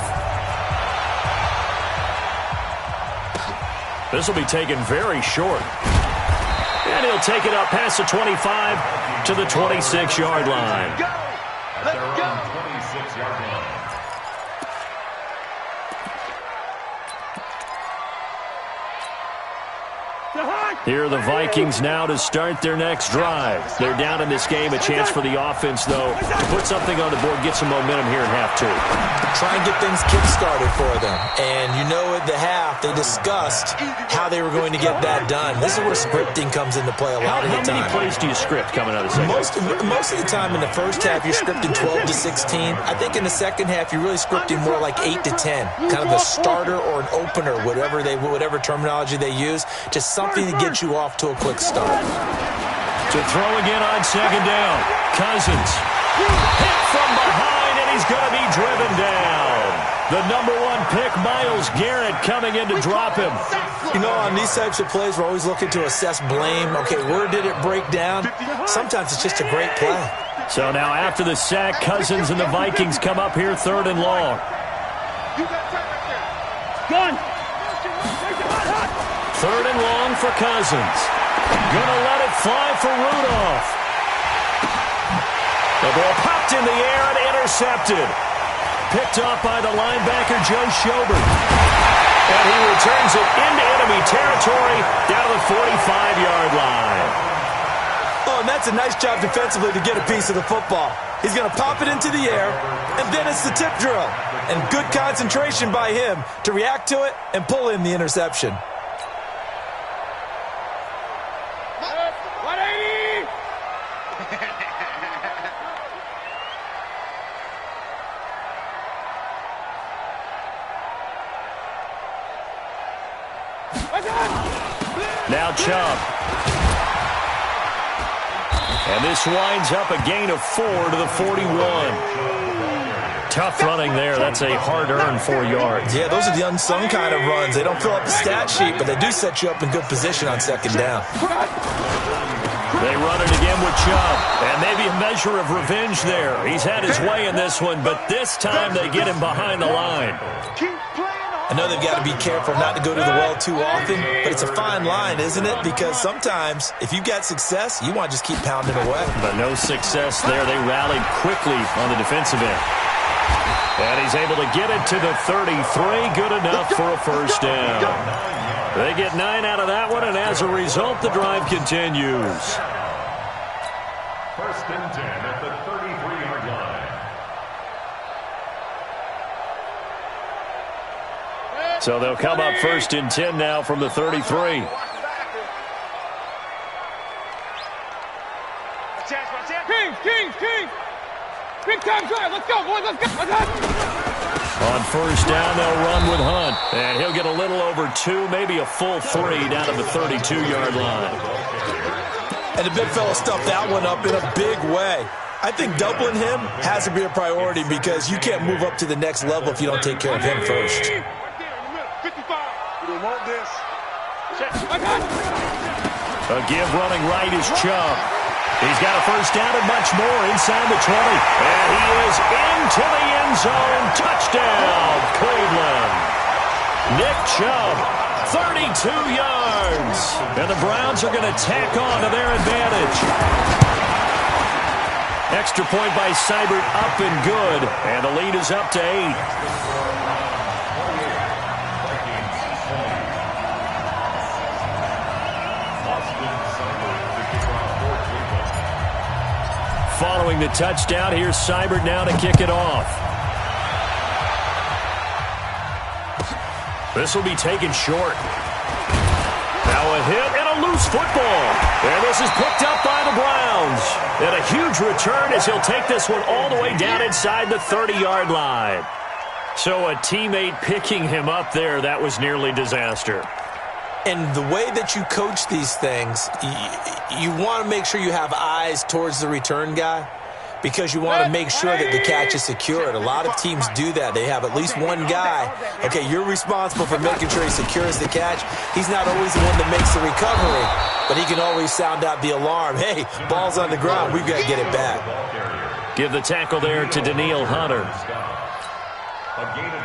This will be taken very short. And he'll take it up past the 25 to the 26-yard line. At their own 26-yard line. Here are the Vikings now to start their next drive. They're down in this game. A chance for the offense, though, to put something on the board, get some momentum here in half two. Try and get things kick-started for them. And you know at the half, they discussed how they were going to get that done. This is where scripting comes into play a lot of the time. How many plays do you script coming out of the second half? Most of the time in the first half, you're scripting 12 to 16. I think in the second half, you're really scripting more like 8 to 10. Kind of a starter or an opener, whatever terminology they use. Just something to get you off to a quick start. To throw again on second down. Cousins hit from behind, and he's going to be driven down. The number 1 pick, Myles Garrett, coming in to drop him. You know, on these types of plays, we're always looking to assess blame. Okay, where did it break down? Sometimes it's just a great play. So now after the sack, Cousins and the Vikings come up here 3rd and long. Gun. 3rd and long for Cousins. Gonna let it fly for Rudolph. The ball popped in the air and intercepted. Picked off by the linebacker, Joe Schobert. And he returns it into enemy territory down to the 45-yard line. Oh, and that's a nice job defensively to get a piece of the football. He's going to pop it into the air, and then it's the tip drill. And good concentration by him to react to it and pull in the interception. Now Chubb. And this winds up a gain of 4 to the 41. Tough running there. That's a hard-earned 4 yards. Yeah, those are the unsung kind of runs. They don't fill up the stat sheet, but they do set you up in good position on second down. They run it again with Chubb. And maybe a measure of revenge there. He's had his way in this one, but this time they get him behind the line. I know they've got to be careful not to go to the well too often, but it's a fine line, isn't it? Because sometimes, if you've got success, you want to just keep pounding away. But no success there. They rallied quickly on the defensive end. And he's able to get it to the 33. Good enough for a first down. They get 9 out of that one, and as a result, the drive continues. First and 10 at the 33-yard line. So they'll come up first and 10 now from the 33. Kings. Big time drive. Let's go, boys. Let's go. On first down, they'll run with Hunt. And he'll get a little over 2, maybe a full 3 down to the 32-yard line. And the big fella stuffed that one up in a big way. I think doubling him has to be a priority because you can't move up to the next level if you don't take care of him first. A give running right is Chubb. He's got a first down and much more inside the 20. And he is into the end zone. Touchdown, Cleveland. Nick Chubb, 32 yards. And the Browns are going to tack on to their advantage. Extra point by Seibert, up and good. And the lead is up to 8. Following the touchdown, here's Seibert now to kick it off. This will be taken short. Now a hit and a loose football. And this is picked up by the Browns. And a huge return as he'll take this one all the way down inside the 30-yard line. So a teammate picking him up there, that was nearly disaster. And the way that you coach these things, you want to make sure you have eyes towards the return guy because you want to make sure that the catch is secured. A lot of teams do that. They have at least one guy. Okay, you're responsible for making sure he secures the catch. He's not always the one that makes the recovery, but he can always sound out the alarm. Hey, ball's on the ground. We've got to get it back. Give the tackle there to Danielle Hunter.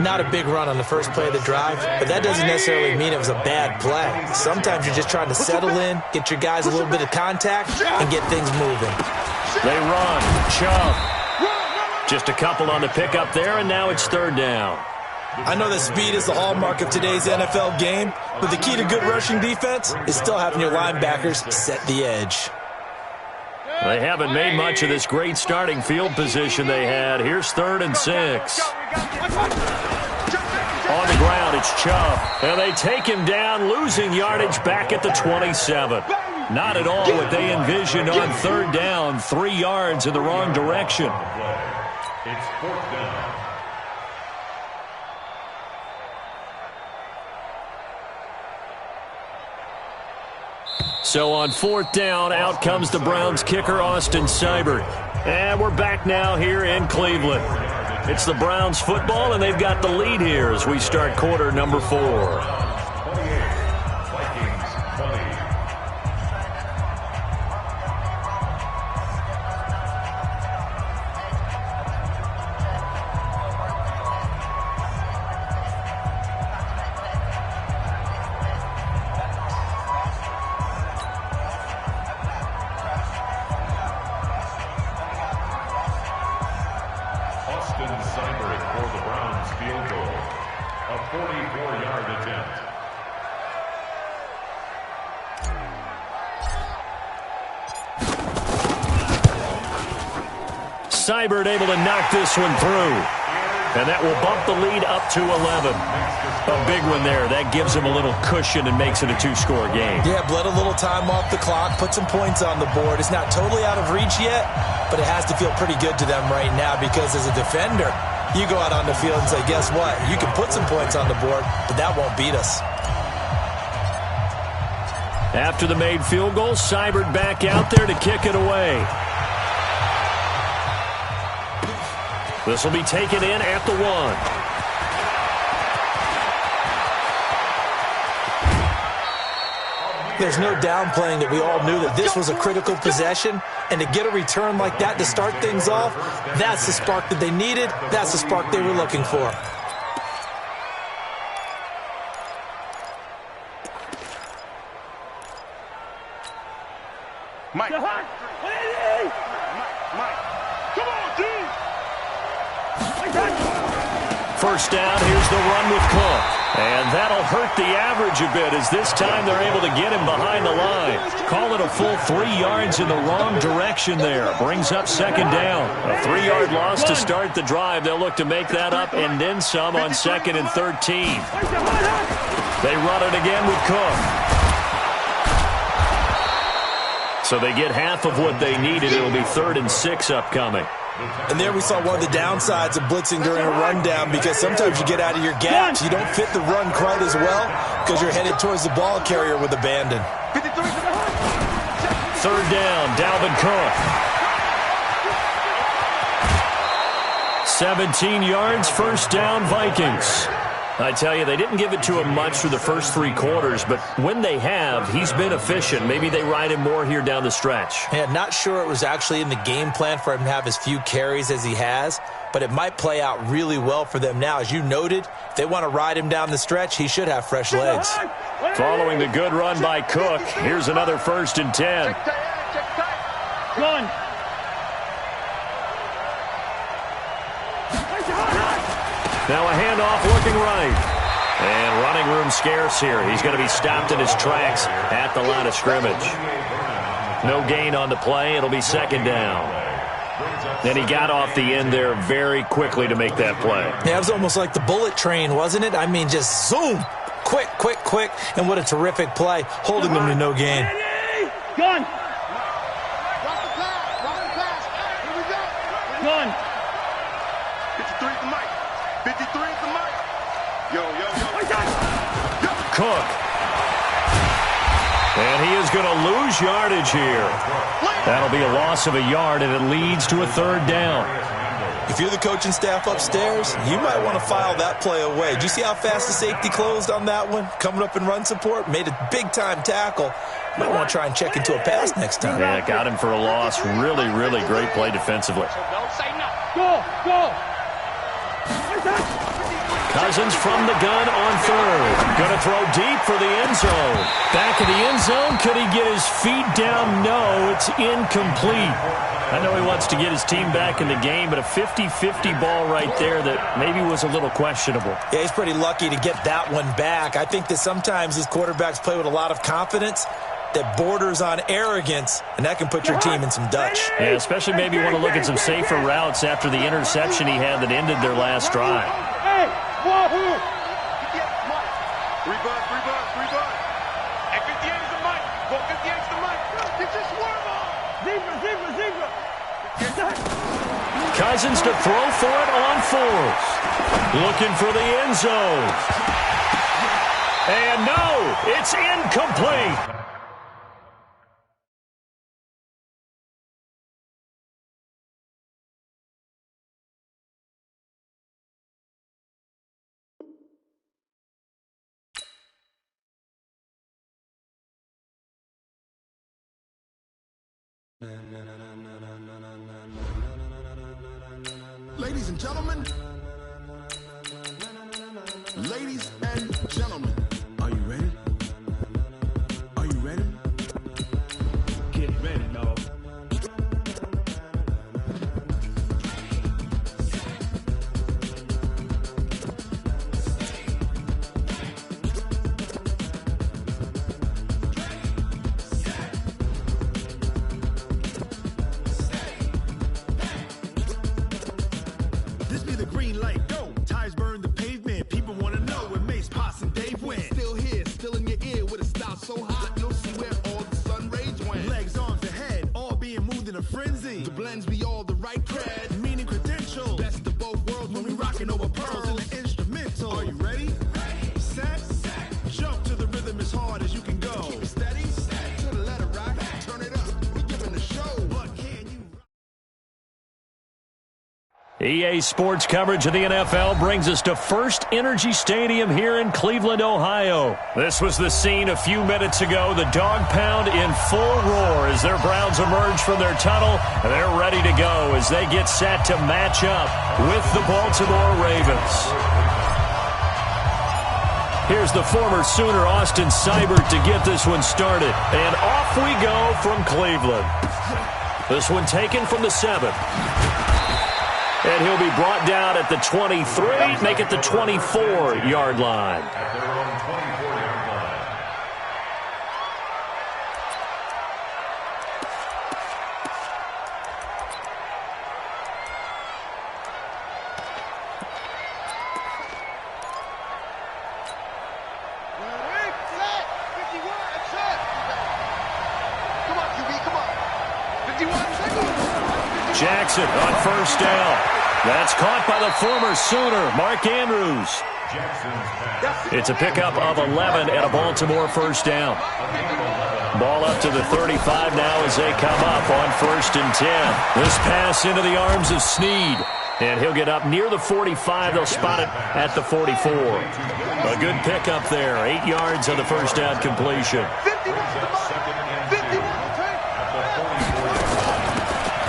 Not a big run on the first play of the drive, but that doesn't necessarily mean it was a bad play. Sometimes you're just trying to settle in, get your guys a little bit of contact, and get things moving. They run. Chubb. Just a couple on the pickup there, and now it's third down. I know that speed is the hallmark of today's NFL game, but the key to good rushing defense is still having your linebackers set the edge. They haven't made much of this great starting field position they had. Here's 3rd and 6. On the ground, it's Chubb. And they take him down, losing yardage back at the 27. Not at all what they envisioned on 3rd down. 3 yards in the wrong direction. It's 4th down. So on 4th down, out comes the Browns kicker, Austin Seibert. And we're back now here in Cleveland. It's the Browns football, and they've got the lead here as we start quarter number 4. Seibert able to knock this one through. And that will bump the lead up to 11. A big one there. That gives them a little cushion and makes it a 2-score game. Yeah, bled a little time off the clock, put some points on the board. It's not totally out of reach yet, but it has to feel pretty good to them right now because as a defender, you go out on the field and say, guess what? You can put some points on the board, but that won't beat us. After the made field goal, Seibert back out there to kick it away. This will be taken in at the 1. There's no downplaying that we all knew that this was a critical possession, and to get a return like that to start things off, that's the spark that they needed. That's the spark they were looking for. Mike. Come on, D. First down, here's the run with Cook. And that'll hurt the average a bit as this time they're able to get him behind the line. Call it a full 3 yards in the wrong direction there. Brings up 2nd down. A 3-yard loss to start the drive. They'll look to make that up and then some on 2nd and 13. They run it again with Cook. So they get half of what they needed. It'll be 3rd and 6 upcoming. And there we saw one of the downsides of blitzing during a rundown because sometimes you get out of your gaps. You don't fit the run quite as well because you're headed towards the ball carrier with abandon. 3rd down, Dalvin Cook. 17 yards, 1st down, Vikings. I tell you, they didn't give it to him much through the first 3 quarters, but when they have, he's been efficient. Maybe they ride him more here down the stretch. Yeah, not sure it was actually in the game plan for him to have as few carries as he has, but it might play out really well for them now. As you noted, if they want to ride him down the stretch, he should have fresh legs. Following the good run by Cook, here's another 1st and 10. Run. Now a handoff looking right. And running room scarce here. He's going to be stopped in his tracks at the line of scrimmage. No gain on the play. It'll be 2nd down. Then he got off the end there very quickly to make that play. Yeah, it was almost like the bullet train, wasn't it? I mean, just zoom. Quick, quick, quick. And what a terrific play, holding them to no gain. Gun. Drop the pass. Here we go. Gun. 53 to Mike. 53 to Mike. Yo. Cook. And he is going to lose yardage here. That'll be a loss of a yard, and it leads to a 3rd down. If you're the coaching staff upstairs, you might want to file that play away. Did you see how fast the safety closed on that one? Coming up in run support, made a big-time tackle. Might want to try and check into a pass next time. Yeah, got him for a loss. Really, really great play defensively. Go. Cousins from the gun on 3rd. Going to throw deep for the end zone. Back of the end zone. Could he get his feet down? No, it's incomplete. I know he wants to get his team back in the game, but a 50-50 ball right there that maybe was a little questionable. Yeah, he's pretty lucky to get that one back. I think that sometimes these quarterbacks play with a lot of confidence that borders on arrogance, and that can put your team in some Dutch. Yeah, especially maybe you want to look at some safer routes after the interception he had that ended their last drive. Hey, Wahoo! Rebut. And 58 is the mic. Go 58 is the mic. It's just warm up. Zebra. Cousins to throw for it on fourth. Looking for the end zone. And no, it's incomplete. Ladies and gentlemen, are you ready? Are you ready? Get ready, dog. This be the green light, go. Tires burn the pavement. People want to know where Mace, Potts, and Dave went. Still here, still in your ear with a style so hot, you'll see where all the sun rays went. Legs, arms, and head, all being moved in a frenzy. The blends be all the right cred, meaning credentials. Best of both worlds when we rockin' over pearls in the instrumental. Are you ready? Set. Jump to the rhythm as hard as you can go. Keep it steady, to the letter right. Turn it up, we giving the show. What can you... EA Sports coverage of the NFL brings us to First Energy Stadium here in Cleveland, Ohio. This was the scene a few minutes ago. The dog pound in full roar as their Browns emerge from their tunnel. And they're ready to go as they get set to match up with the Baltimore Ravens. Here's the former Sooner, Austin Seibert, to get this one started. And off we go from Cleveland. This one taken from the 7. And he'll be brought down at the 23, make it the 24-yard line. At their own 24-yard line. Set. 51, set. Come on, QB, come on. 51, second. Jackson on first down. That's caught by the former Sooner, Mark Andrews. Jackson's pass. It's a pickup of 11 and a Baltimore first down. Ball up to the 35 now as they come up on 1st and 10. This pass into the arms of Snead. And he'll get up near the 45. They'll spot it at the 44. A good pickup there. 8 yards on the first down completion. 51,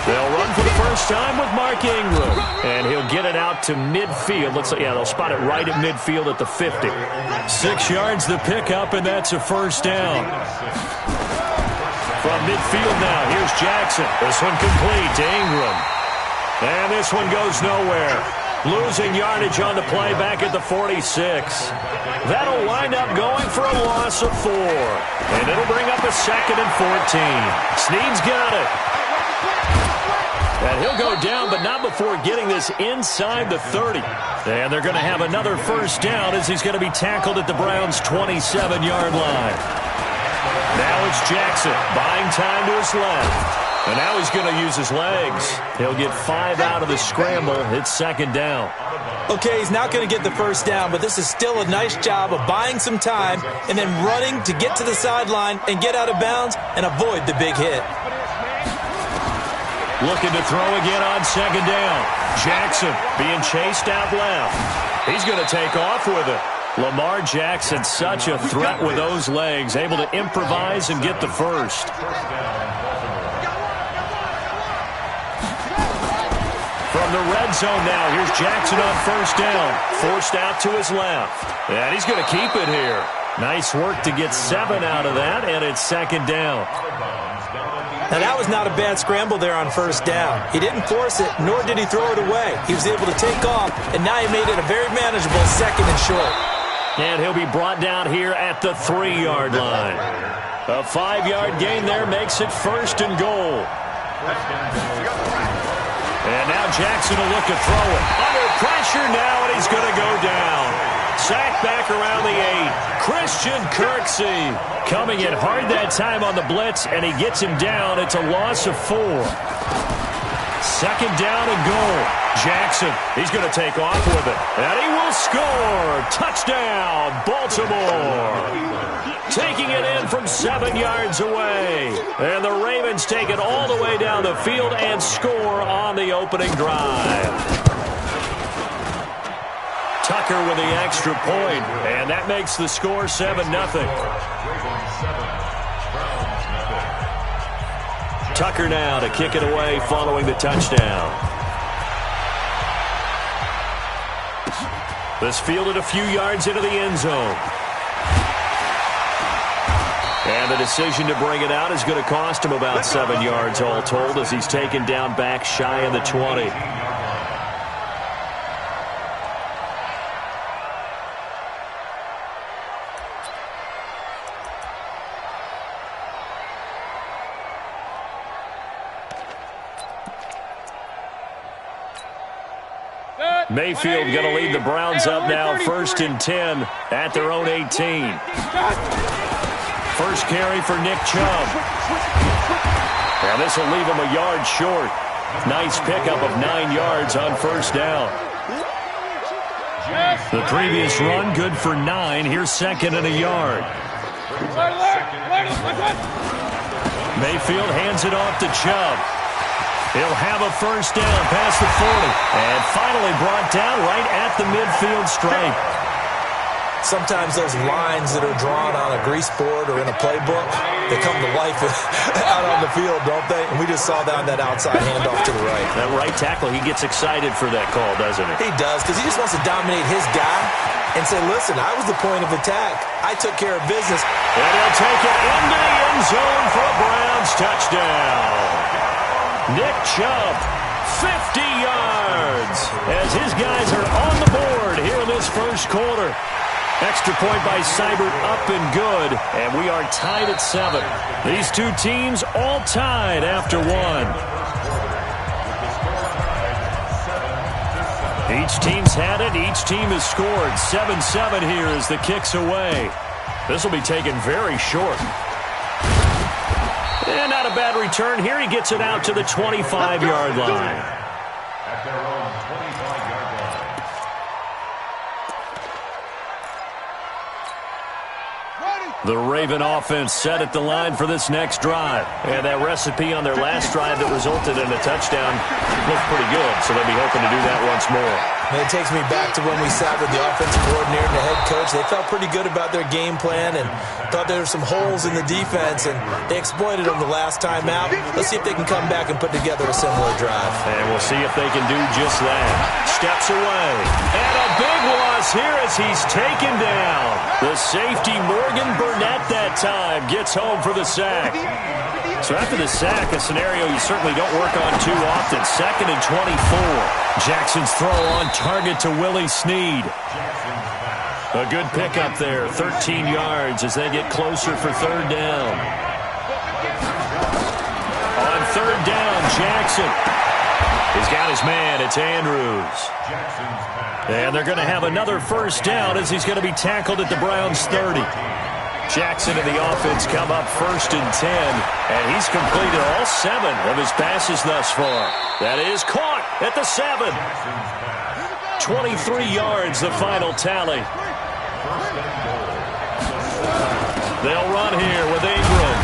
They'll run for the first time with Mark Ingram. And he'll get it out to midfield. Looks like, yeah, they'll spot it right at midfield at the 50. 6 yards the pickup, and that's a first down. From midfield now, here's Jackson. This one complete to Ingram. And this one goes nowhere. Losing yardage on the play back at the 46. That'll wind up going for a loss of 4. And it'll bring up a 2nd and 14. Snead's got it. And he'll go down, but not before getting this inside the 30. And they're going to have another first down as he's going to be tackled at the Browns' 27-yard line. Now it's Jackson, buying time to his left. And now he's going to use his legs. He'll get 5 out of the scramble. It's 2nd down. Okay, he's not going to get the first down, but this is still a nice job of buying some time and then running to get to the sideline and get out of bounds and avoid the big hit. Looking to throw again on 2nd down. Jackson being chased out left. He's going to take off with it. Lamar Jackson, such a threat with those legs, able to improvise and get the first. From the red zone now, here's Jackson on first down. Forced out to his left. And he's going to keep it here. Nice work to get 7 out of that, and it's 2nd down. Now, that was not a bad scramble there on first down. He didn't force it, nor did he throw it away. He was able to take off, and now he made it a very manageable 2nd and short. And he'll be brought down here at the 3-yard line. A 5-yard gain there makes it 1st and goal. And now Jackson will look to throw it. Under pressure now, and he's going to go down. Sacked back around the 8. Christian Kirksey coming in hard that time on the blitz, and he gets him down. It's a loss of 4. 2nd down and goal. Jackson, he's going to take off with it. And he will score. Touchdown, Baltimore. Taking it in from 7 yards away. And the Ravens take it all the way down the field and score on the opening drive. Tucker with the extra point, and that makes the score 7-0. Tucker now to kick it away following the touchdown. This fielded a few yards into the end zone. And the decision to bring it out is going to cost him about 7 yards all told as he's taken down back shy of the 20. Mayfield going to lead the Browns up now, 1st and 10 at their own 18. First carry for Nick Chubb. And this will leave him a yard short. Nice pickup of 9 yards on first down. The previous run good for 9. Here's 2nd and a yard. Mayfield hands it off to Chubb. He'll have a first down past the 40. And finally brought down right at the midfield stripe. Sometimes those lines that are drawn on a grease board or in a playbook, they come to life out on the field, don't they? And we just saw down that outside handoff to the right. That right tackle, he gets excited for that call, doesn't he? He does, because he just wants to dominate his guy and say, listen, I was the point of attack. I took care of business. And he'll take it into the end zone for a Browns touchdown. Nick Chubb, 50 yards, as his guys are on the board here in this first quarter. Extra point by Seibert up and good, and we are tied at 7. These two teams all tied after 1. Each team's had it. Each team has scored. 7-7 here as the kick's away. This will be taken very short. And not a bad return here. He gets it out to the 25-yard line. At their own 25-yard line. The Raven offense set at the line for this next drive. And that recipe on their last drive that resulted in a touchdown looked pretty good, so they'll be hoping to do that once more. And it takes me back to when we sat with the offensive coordinator and the head coach. They felt pretty good about their game plan and thought there were some holes in the defense, and they exploited them the last time out. Let's see if they can come back and put together a similar drive. And we'll see if they can do just that. Steps away. And a big loss here as he's taken down. The safety, Morgan Burnett, that time gets home for the sack. So after the sack, a scenario you certainly don't work on too often. 2nd and 24. Jackson's throw on target to Willie Snead. A good pickup there, 13 yards as they get closer for 3rd down. On 3rd down, Jackson. He's got his man, it's Andrews. And they're going to have another first down as he's going to be tackled at the Browns' 30. Jackson and the offense come up 1st and 10, and he's completed all 7 of his passes thus far. That is caught at the 7. 23 yards, the final tally. They'll run here with Ingram.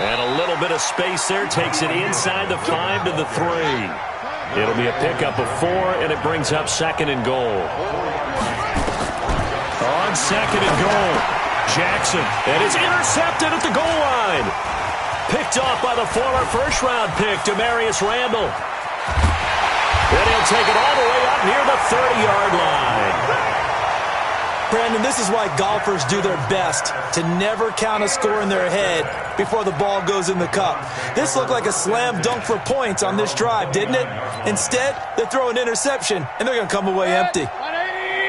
And a little bit of space there takes it inside the 5 to the 3. It'll be a pickup of 4, and it brings up 2nd and goal. On 2nd and goal, Jackson, and it's intercepted at the goal line. Picked off by the former first-round pick, Demarius Randall. And he'll take it all the way up near the 30-yard line. Brandon, this is why golfers do their best to never count a score in their head before the ball goes in the cup. This looked like a slam dunk for points on this drive, didn't it? Instead, they throw an interception, and they're going to come away empty.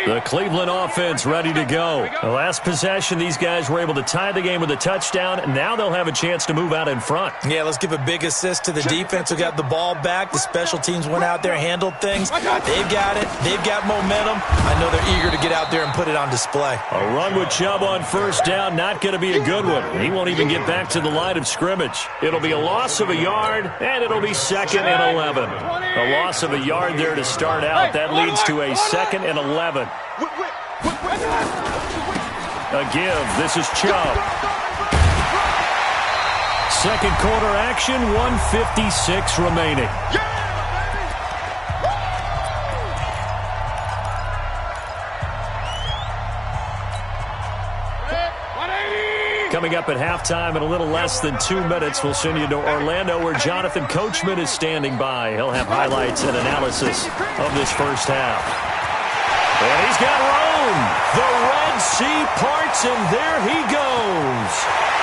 The Cleveland offense ready to go. The last possession, these guys were able to tie the game with a touchdown, and now they'll have a chance to move out in front. Yeah, let's give a big assist to the defense who got the ball back. The special teams went out there, handled things. They've got it. They've got momentum. I know they're eager to get out there and put it on display. A run with Chubb on first down, not going to be a good one. He won't even get back to the line of scrimmage. It'll be a loss of a yard, and it'll be 2nd and 11. A loss of a yard there to start out. That leads to a 2nd and 11. A give. This is Chubb. Second quarter action, 1:56 remaining. Coming up at halftime in a little less than 2 minutes, we'll send you to Orlando where Jonathan Coachman is standing by. He'll have highlights and analysis of this first half. And he's got room. The Red Sea parts, and there he goes.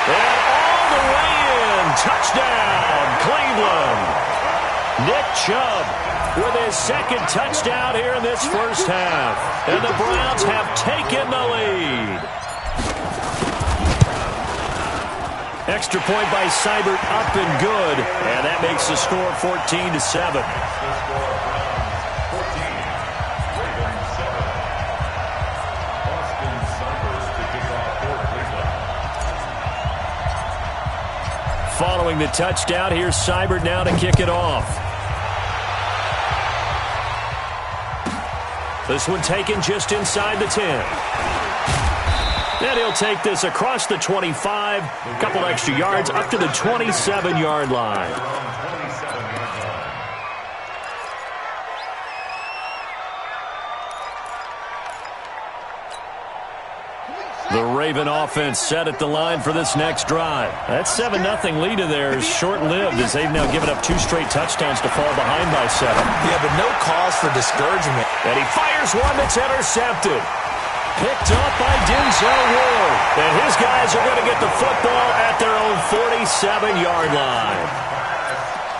And all the way in. Touchdown, Cleveland. Nick Chubb with his second touchdown here in this first half. And the Browns have taken the lead. Extra point by Seibert, up and good. And that makes the score 14-7. Following the touchdown, here's Seibert now to kick it off. This one taken just inside the 10. And he'll take this across the 25, a couple extra yards up to the 27-yard line. The Raven offense set at the line for this next drive. That 7-0 lead of theirs short-lived as they've now given up 2 straight touchdowns to fall behind by 7. Yeah, but no cause for discouragement. And he fires one that's intercepted. Picked up by Denzel Ward. And his guys are going to get the football at their own 47-yard line.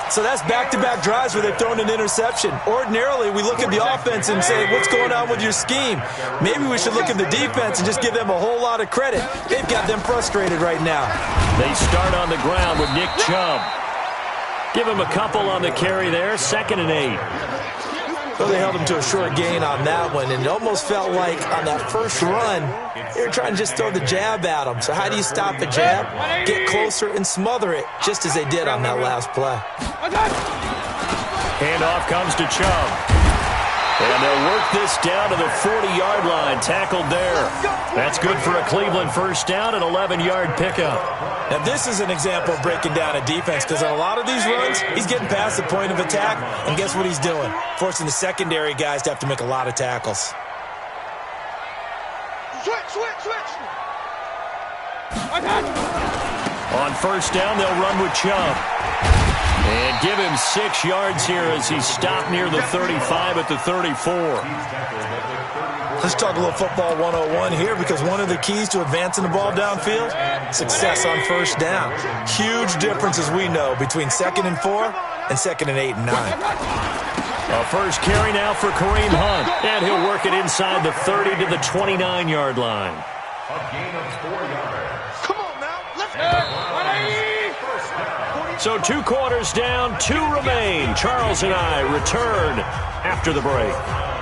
So that's back-to-back drives where they've thrown an interception. Ordinarily, we look at the offense and say, what's going on with your scheme? Maybe we should look at the defense and just give them a whole lot of credit. They've got them frustrated right now. They start on the ground with Nick Chubb. Give him a couple on the carry there, 2nd and 8. Well, they held him to a short gain on that one, and it almost felt like on that first run, they were trying to just throw the jab at him. So how do you stop a jab? Get closer and smother it, just as they did on that last play. Handoff comes to Chubb. And they'll work this down to the 40-yard line, tackled there. That's good for a Cleveland first down, an 11-yard pickup. Now, this is an example of breaking down a defense because on a lot of these runs, he's getting past the point of attack, and guess what he's doing? Forcing the secondary guys to have to make a lot of tackles. Switch. On first down, they'll run with Chubb. And give him 6 yards here as he's stopped near the 35 at the 34. Let's talk a little football 101 here because one of the keys to advancing the ball downfield, success on first down. Huge difference, as we know, between 2nd and 4 and 2nd and 8 and 9. A first carry now for Kareem Hunt. And he'll work it inside the 30 to the 29-yard line. A gain of 4 yards. Come on now. Let's go. So 2 quarters down, 2 remain. Charles and I return after the break.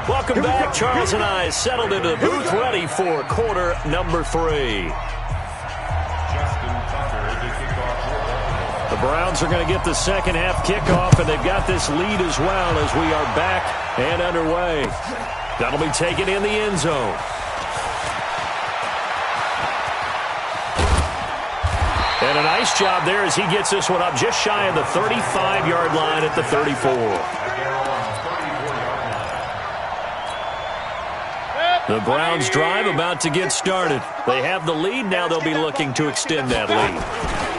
Welcome back. Charles and I settled into the booth, ready for quarter number 3. The Browns are going to get the second half kickoff, and they've got this lead as well as we are back and underway. That'll be taken in the end zone. And a nice job there as he gets this one up just shy of the 35-yard line at the 34. The Browns drive about to get started. They have the lead. Now they'll be looking to extend that lead.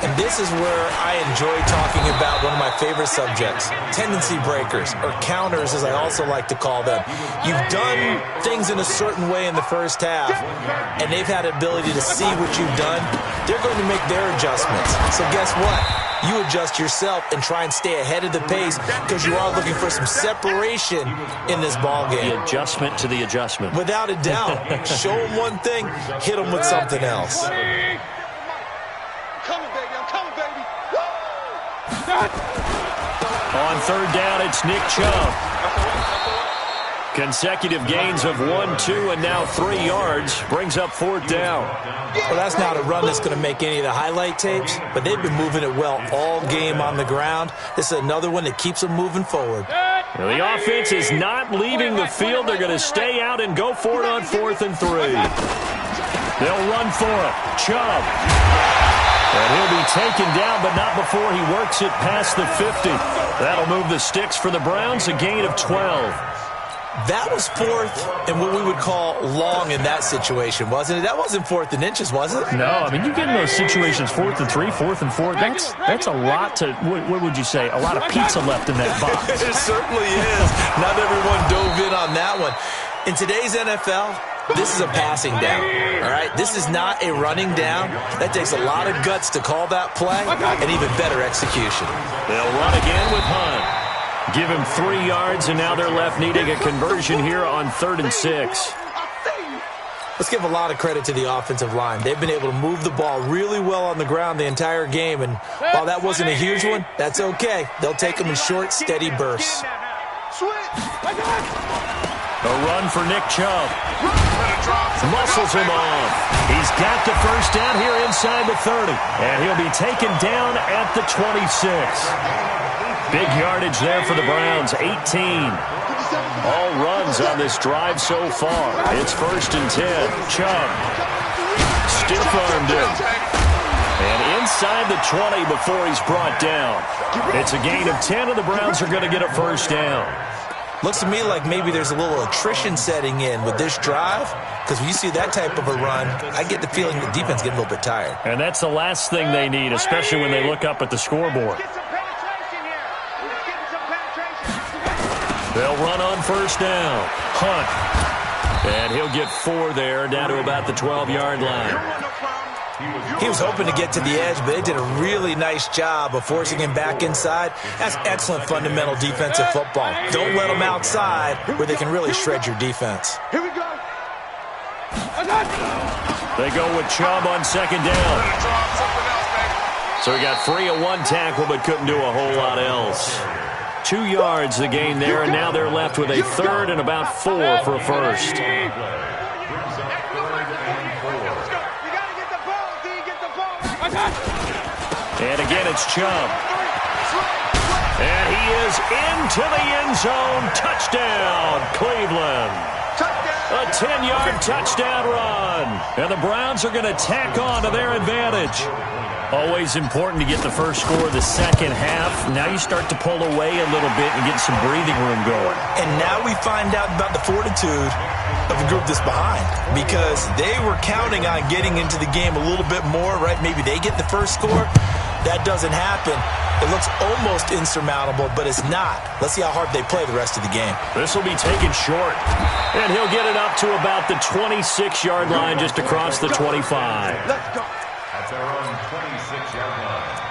And this is where I enjoy talking about one of my favorite subjects, tendency breakers, or counters as I also like to call them. You've done things in a certain way in the first half, and they've had the ability to see what you've done. They're going to make their adjustments. So guess what? You adjust yourself and try and stay ahead of the pace because you are looking for some separation in this ball game. The adjustment to the adjustment. Without a doubt. Show them one thing, hit them with something else. I'm coming, baby. I'm coming, baby. On third down, it's Nick Chubb. Consecutive gains of 1, 2, and now 3 yards brings up fourth down. Well, that's not a run that's going to make any of the highlight tapes, but they've been moving it well all game on the ground. This is another one that keeps them moving forward. Well, the offense is not leaving the field. They're going to stay out and go for it on 4th and 3. They'll run for it. Chubb. And he'll be taken down, but not before he works it past the 50. That'll move the sticks for the Browns, a gain of 12. That was 4th and what we would call long in that situation, wasn't it? That wasn't 4th and inches, was it? No, I mean, you get in those situations 4th and 3, 4th and 4. That's a lot to, what would you say, a lot of pizza left in that box. It certainly is. Not everyone dove in on that one. In today's NFL, this is a passing down, all right? This is not a running down. That takes a lot of guts to call that play and even better execution. They'll run again with Hunt. Give him 3 yards, and now they're left needing a conversion here on 3rd and 6. Let's give a lot of credit to the offensive line. They've been able to move the ball really well on the ground the entire game, and while that wasn't a huge one, that's okay. They'll take them in short, steady bursts. A run for Nick Chubb. Muscles him off. He's got the first down here inside the 30, and he'll be taken down at the 26. Big yardage there for the Browns, 18. All runs on this drive so far. It's 1st and 10. Chubb stiff-armed him. And inside the 20 before he's brought down. It's a gain of 10, and the Browns are going to get a first down. Looks to me like maybe there's a little attrition setting in with this drive, because when you see that type of a run, I get the feeling the defense getting a little bit tired. And that's the last thing they need, especially when they look up at the scoreboard. They'll run on first down. Hunt. And he'll get 4 there, down to about the 12-yard line. He was hoping to get to the edge, but they did a really nice job of forcing him back inside. That's excellent fundamental defensive football. Don't let them outside where they can really shred your defense. Here we go. They go with Chubb on 2nd down. So he got free of 1 tackle, but couldn't do a whole lot else. 2 yards the gain there, and now they're left with a 3rd and about 4 for a first. And again, it's Chubb. And he is into the end zone. Touchdown, Cleveland. A 10-yard touchdown run. And the Browns are going to tack on to their advantage. Always important to get the first score of the second half. Now you start to pull away a little bit and get some breathing room going. And now we find out about the fortitude of the group that's behind, because they were counting on getting into the game a little bit more, right? Maybe they get the first score. That doesn't happen. It looks almost insurmountable, but it's not. Let's see how hard they play the rest of the game. This will be taken short, and he'll get it up to about the 26-yard line, just across the 25. Let's go. That's our own 26-yard line.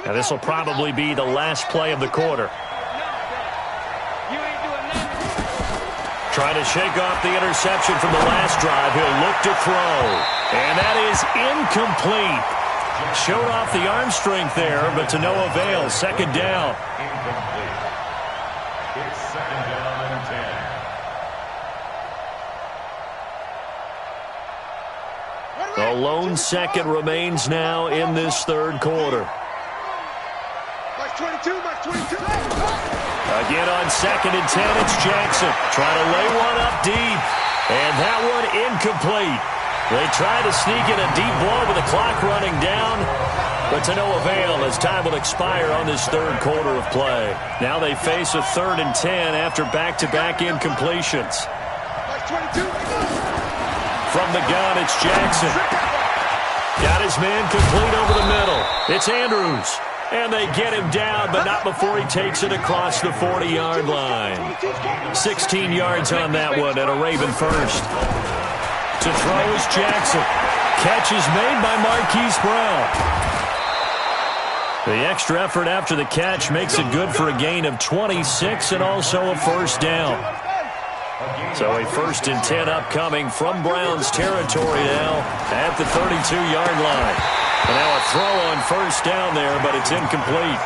Now this will probably be the last play of the quarter. Trying to shake off the interception from the last drive. He'll look to throw. And that is incomplete. Showed off the arm strength there, but to no avail. 2nd down. Incomplete. It's 2nd down and 10. The lone second remains now in this 3rd quarter. Max 22, Max 22. Again on 2nd and 10, it's Jackson. Trying to lay one up deep. And that one incomplete. They try to sneak in a deep blow with the clock running down, but to no avail as time will expire on this 3rd quarter of play. Now they face a 3rd and 10 after back-to-back incompletions. Max 22. From the gun, it's Jackson. Got his man complete over the middle. It's Andrews. And they get him down, but not before he takes it across the 40-yard line. 16 yards on that one, and a Raven first. To throw is Jackson. Catch is made by Marquise Brown. The extra effort after the catch makes it good for a gain of 26 and also a first down. So a 1st and 10 upcoming from Browns territory now at the 32-yard line. And now a throw on first down there, but it's incomplete.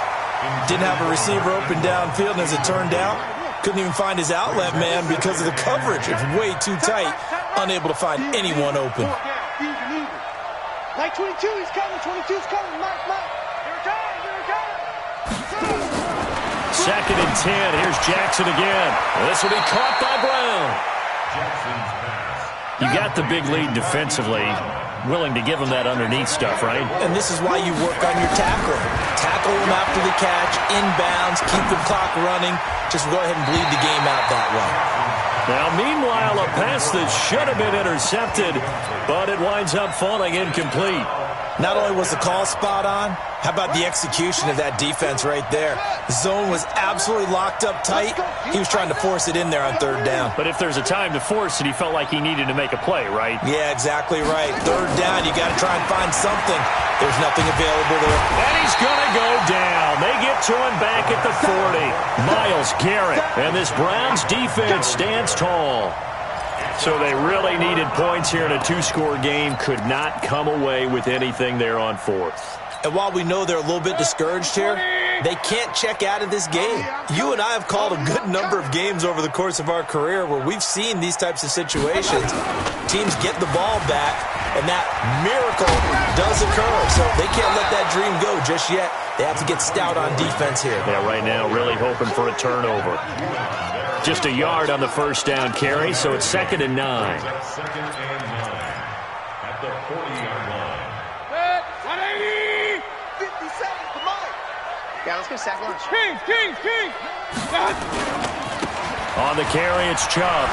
Didn't have a receiver open downfield, and as it turned out, couldn't even find his outlet man because of the coverage. It's way too tight, unable to find anyone open. Like 22, he's coming. 22's coming. Mike. Here it comes. 2nd and 10. Here's Jackson again. This will be caught by Brown. You got the big lead defensively. Willing to give him that underneath stuff, right? And this is why you work on your tackling. Tackle him after the catch, inbounds, keep the clock running. Just go ahead and bleed the game out that way. Now, meanwhile, a pass that should have been intercepted, but it winds up falling incomplete. Not only was the call spot on, how about the execution of that defense right there? The zone was absolutely locked up tight. He was trying to force it in there on 3rd down. But if there's a time to force it, he felt like he needed to make a play, right? Yeah, exactly right. 3rd down, you got to try and find something. There's nothing available there. And he's going to go down. They get to him back at the 40. Myles Garrett. And this Browns defense stands tall. So they really needed points here in a 2-score game. Could not come away with anything there on 4th. And while we know they're a little bit discouraged here, they can't check out of this game. You and I have called a good number of games over the course of our career where we've seen these types of situations. Teams get the ball back, and that miracle does occur. So they can't let that dream go just yet. They have to get stout on defense here. Yeah, right now really hoping for a turnover. Just a yard on the first down carry, so it's 2nd and 9. 2nd and 9 at the 40-yard line. 180! 50 seconds, come on! Yeah, let's go sack lunch. King! On the carry, it's Chubb.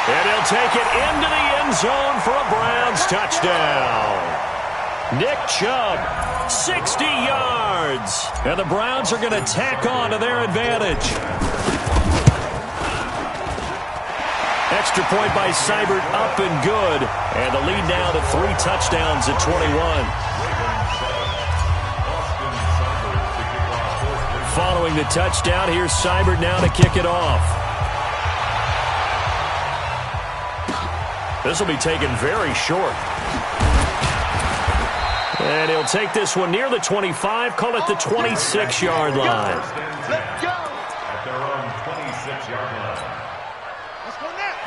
And he'll take it into the end zone for a Browns touchdown. Nick Chubb, 60 yards. And the Browns are going to tack on to their advantage. Extra point by Seibert, up and good. And the lead now to 3 touchdowns at 21. Following the touchdown, here's Seibert now to kick it off. This will be taken very short. And he'll take this one near the 25, call it the 26-yard line. Let's go! At their own 26-yard line.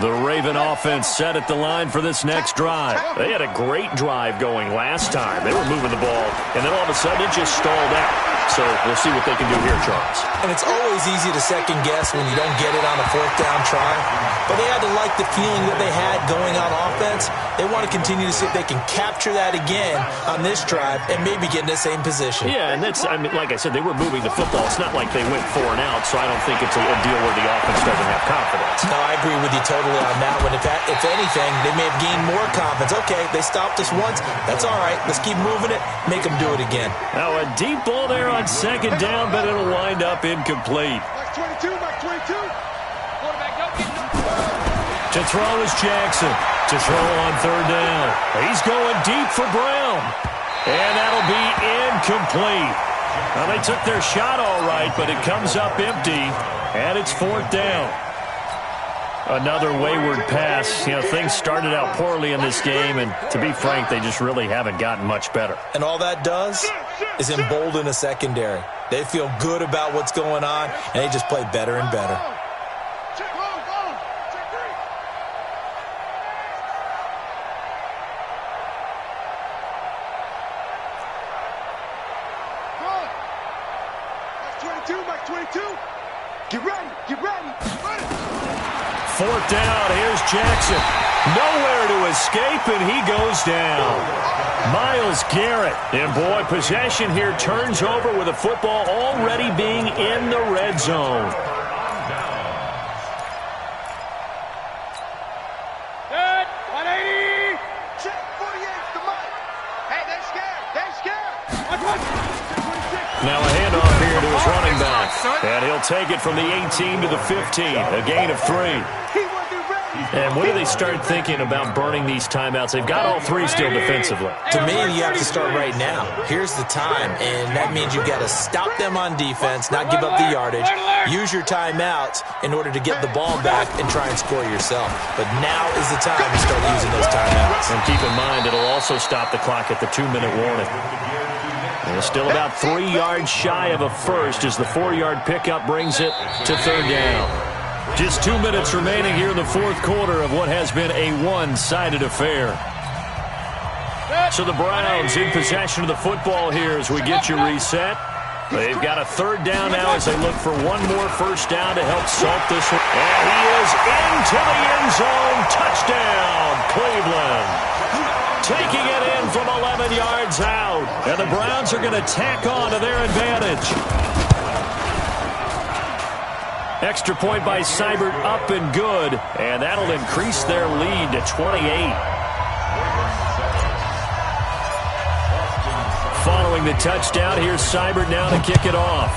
The Raven offense set at the line for this next drive. They had a great drive going last time. They were moving the ball, and then all of a sudden it just stalled out. So we'll see what they can do here, Charles. And it's always easy to second guess when you don't get it on a 4th down try. But they had to like the feeling that they had going on offense. They want to continue to see if they can capture that again on this drive and maybe get in the same position. Yeah, and that's, I mean, like I said, they were moving the football. It's not like they went 4 and out, so I don't think it's a deal where the offense doesn't have confidence. No, I agree with you totally on that one. If anything, they may have gained more confidence. Okay, they stopped us once. That's all right. Let's keep moving it. Make them do it again. Now a deep ball there on 2nd down, but it'll wind up incomplete. Max 22, Max 22. Quarterback, go get To throw is Jackson. To throw on 3rd down. He's going deep for Brown. And that'll be incomplete. Now, they took their shot all right, but it comes up empty, and it's 4th down. Another wayward pass. You know, things started out poorly in this game, and to be frank, they just really haven't gotten much better. And all that does is embolden a secondary. They feel good about what's going on, and they just play better and better. Max 22. Get ready. 4th down. Here's Jackson. Nowhere to escape, and he goes down. Myles Garrett. And, boy, possession here turns over with a football already being in the red zone. Good. 180. Check 48, the mic. Hey, they're scared. They're scared. Now a handoff here to his running back. And he'll take it from the 18 to the 15. A gain of 3. And when do they start thinking about burning these timeouts? They've got all 3 still defensively. To me, you have to start right now. Here's the time, and that means you've got to stop them on defense, not give up the yardage, use your timeouts in order to get the ball back and try and score yourself. But now is the time to start using those timeouts. And keep in mind, it'll also stop the clock at the 2-minute warning. And it's still about 3 yards shy of a first as the 4-yard pickup brings it to 3rd down. Just 2 minutes remaining here in the 4th quarter of what has been a one-sided affair. So the Browns in possession of the football here as we get you reset. They've got a 3rd down now as they look for one more first down to help salt this one. And he is into the end zone. Touchdown, Cleveland. Taking it in from 11 yards out. And the Browns are going to tack on to their advantage. Extra point by Seibert up and good. And that'll increase their lead to 28. Following the touchdown, here's Seibert now to kick it off.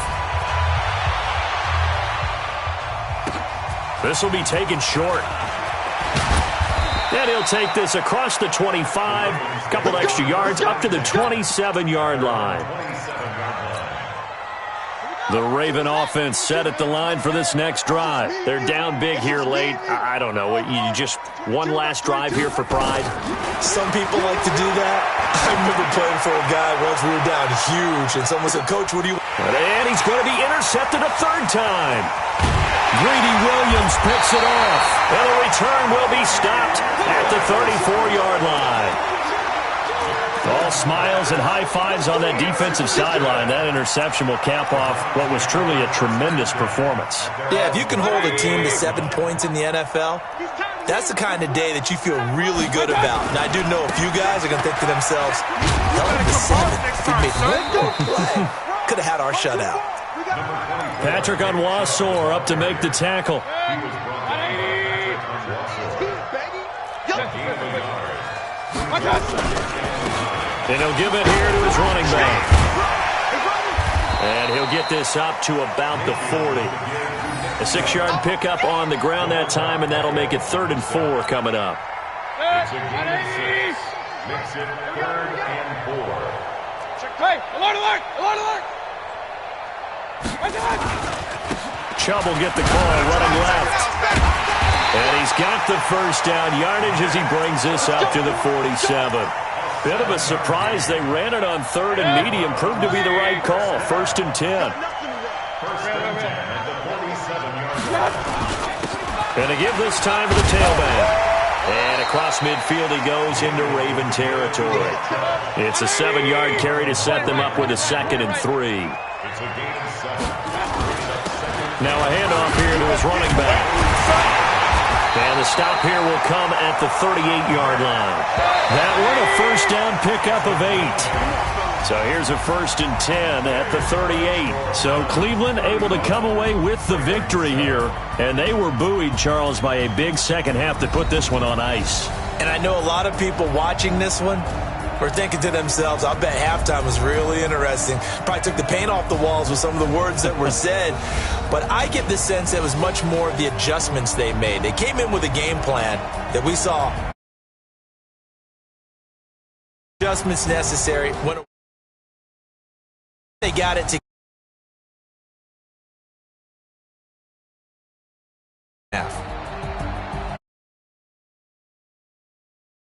This will be taken short. And he'll take this across the 25, a couple extra yards up to the 27-yard line. The Raven offense set at the line for this next drive. They're down big here late. I don't know. You just one last drive here for pride? Some people like to do that. I remember playing for a guy once we were down huge, and someone said, Coach, what do you... And he's going to be intercepted a 3rd time. Greedy Williams picks it off. And the return will be stopped at the 34-yard line. All smiles and high fives on that defensive sideline. That interception will cap off what was truly a tremendous performance. Yeah, if you can hold a team to 7 points in the NFL, that's the kind of day that you feel really good about. And I do know a few guys are going to think to themselves, hell, the 7, we made one more play. Could have had our shutout. Patrick Onwuasor up to make the tackle. And he'll give it here to his running back. And he'll get this up to about the 40. A 6-yard pickup on the ground that time, and that'll make it 3rd and 4 coming up. It's a gain of 6. Makes it 3rd and 4. Hey, alert, alert, alert, alert. Chubb will get the call running left. And he's got the first down yardage as he brings this up to the 47. Bit of a surprise. They ran it on 3rd and medium. Proved to be the right call. 1st and 10. 1st and 10 at the 47-yard line. And to give this time to the tailback. And across midfield he goes into Raven territory. It's a 7-yard carry to set them up with a 2nd and 3. It's a gain of 7. Now a handoff here to his running back. And the stop here will come at the 38-yard line. That one a first down pickup of 8. So here's a 1st and 10 at the 38. So Cleveland able to come away with the victory here. And they were buoyed, Charles, by a big second half to put this one on ice. And I know a lot of people watching this one were thinking to themselves, I bet halftime was really interesting. Probably took the paint off the walls with some of the words that were said. But I get the sense that it was much more of the adjustments they made. They came in with a game plan that we saw adjustments necessary when they got it to half.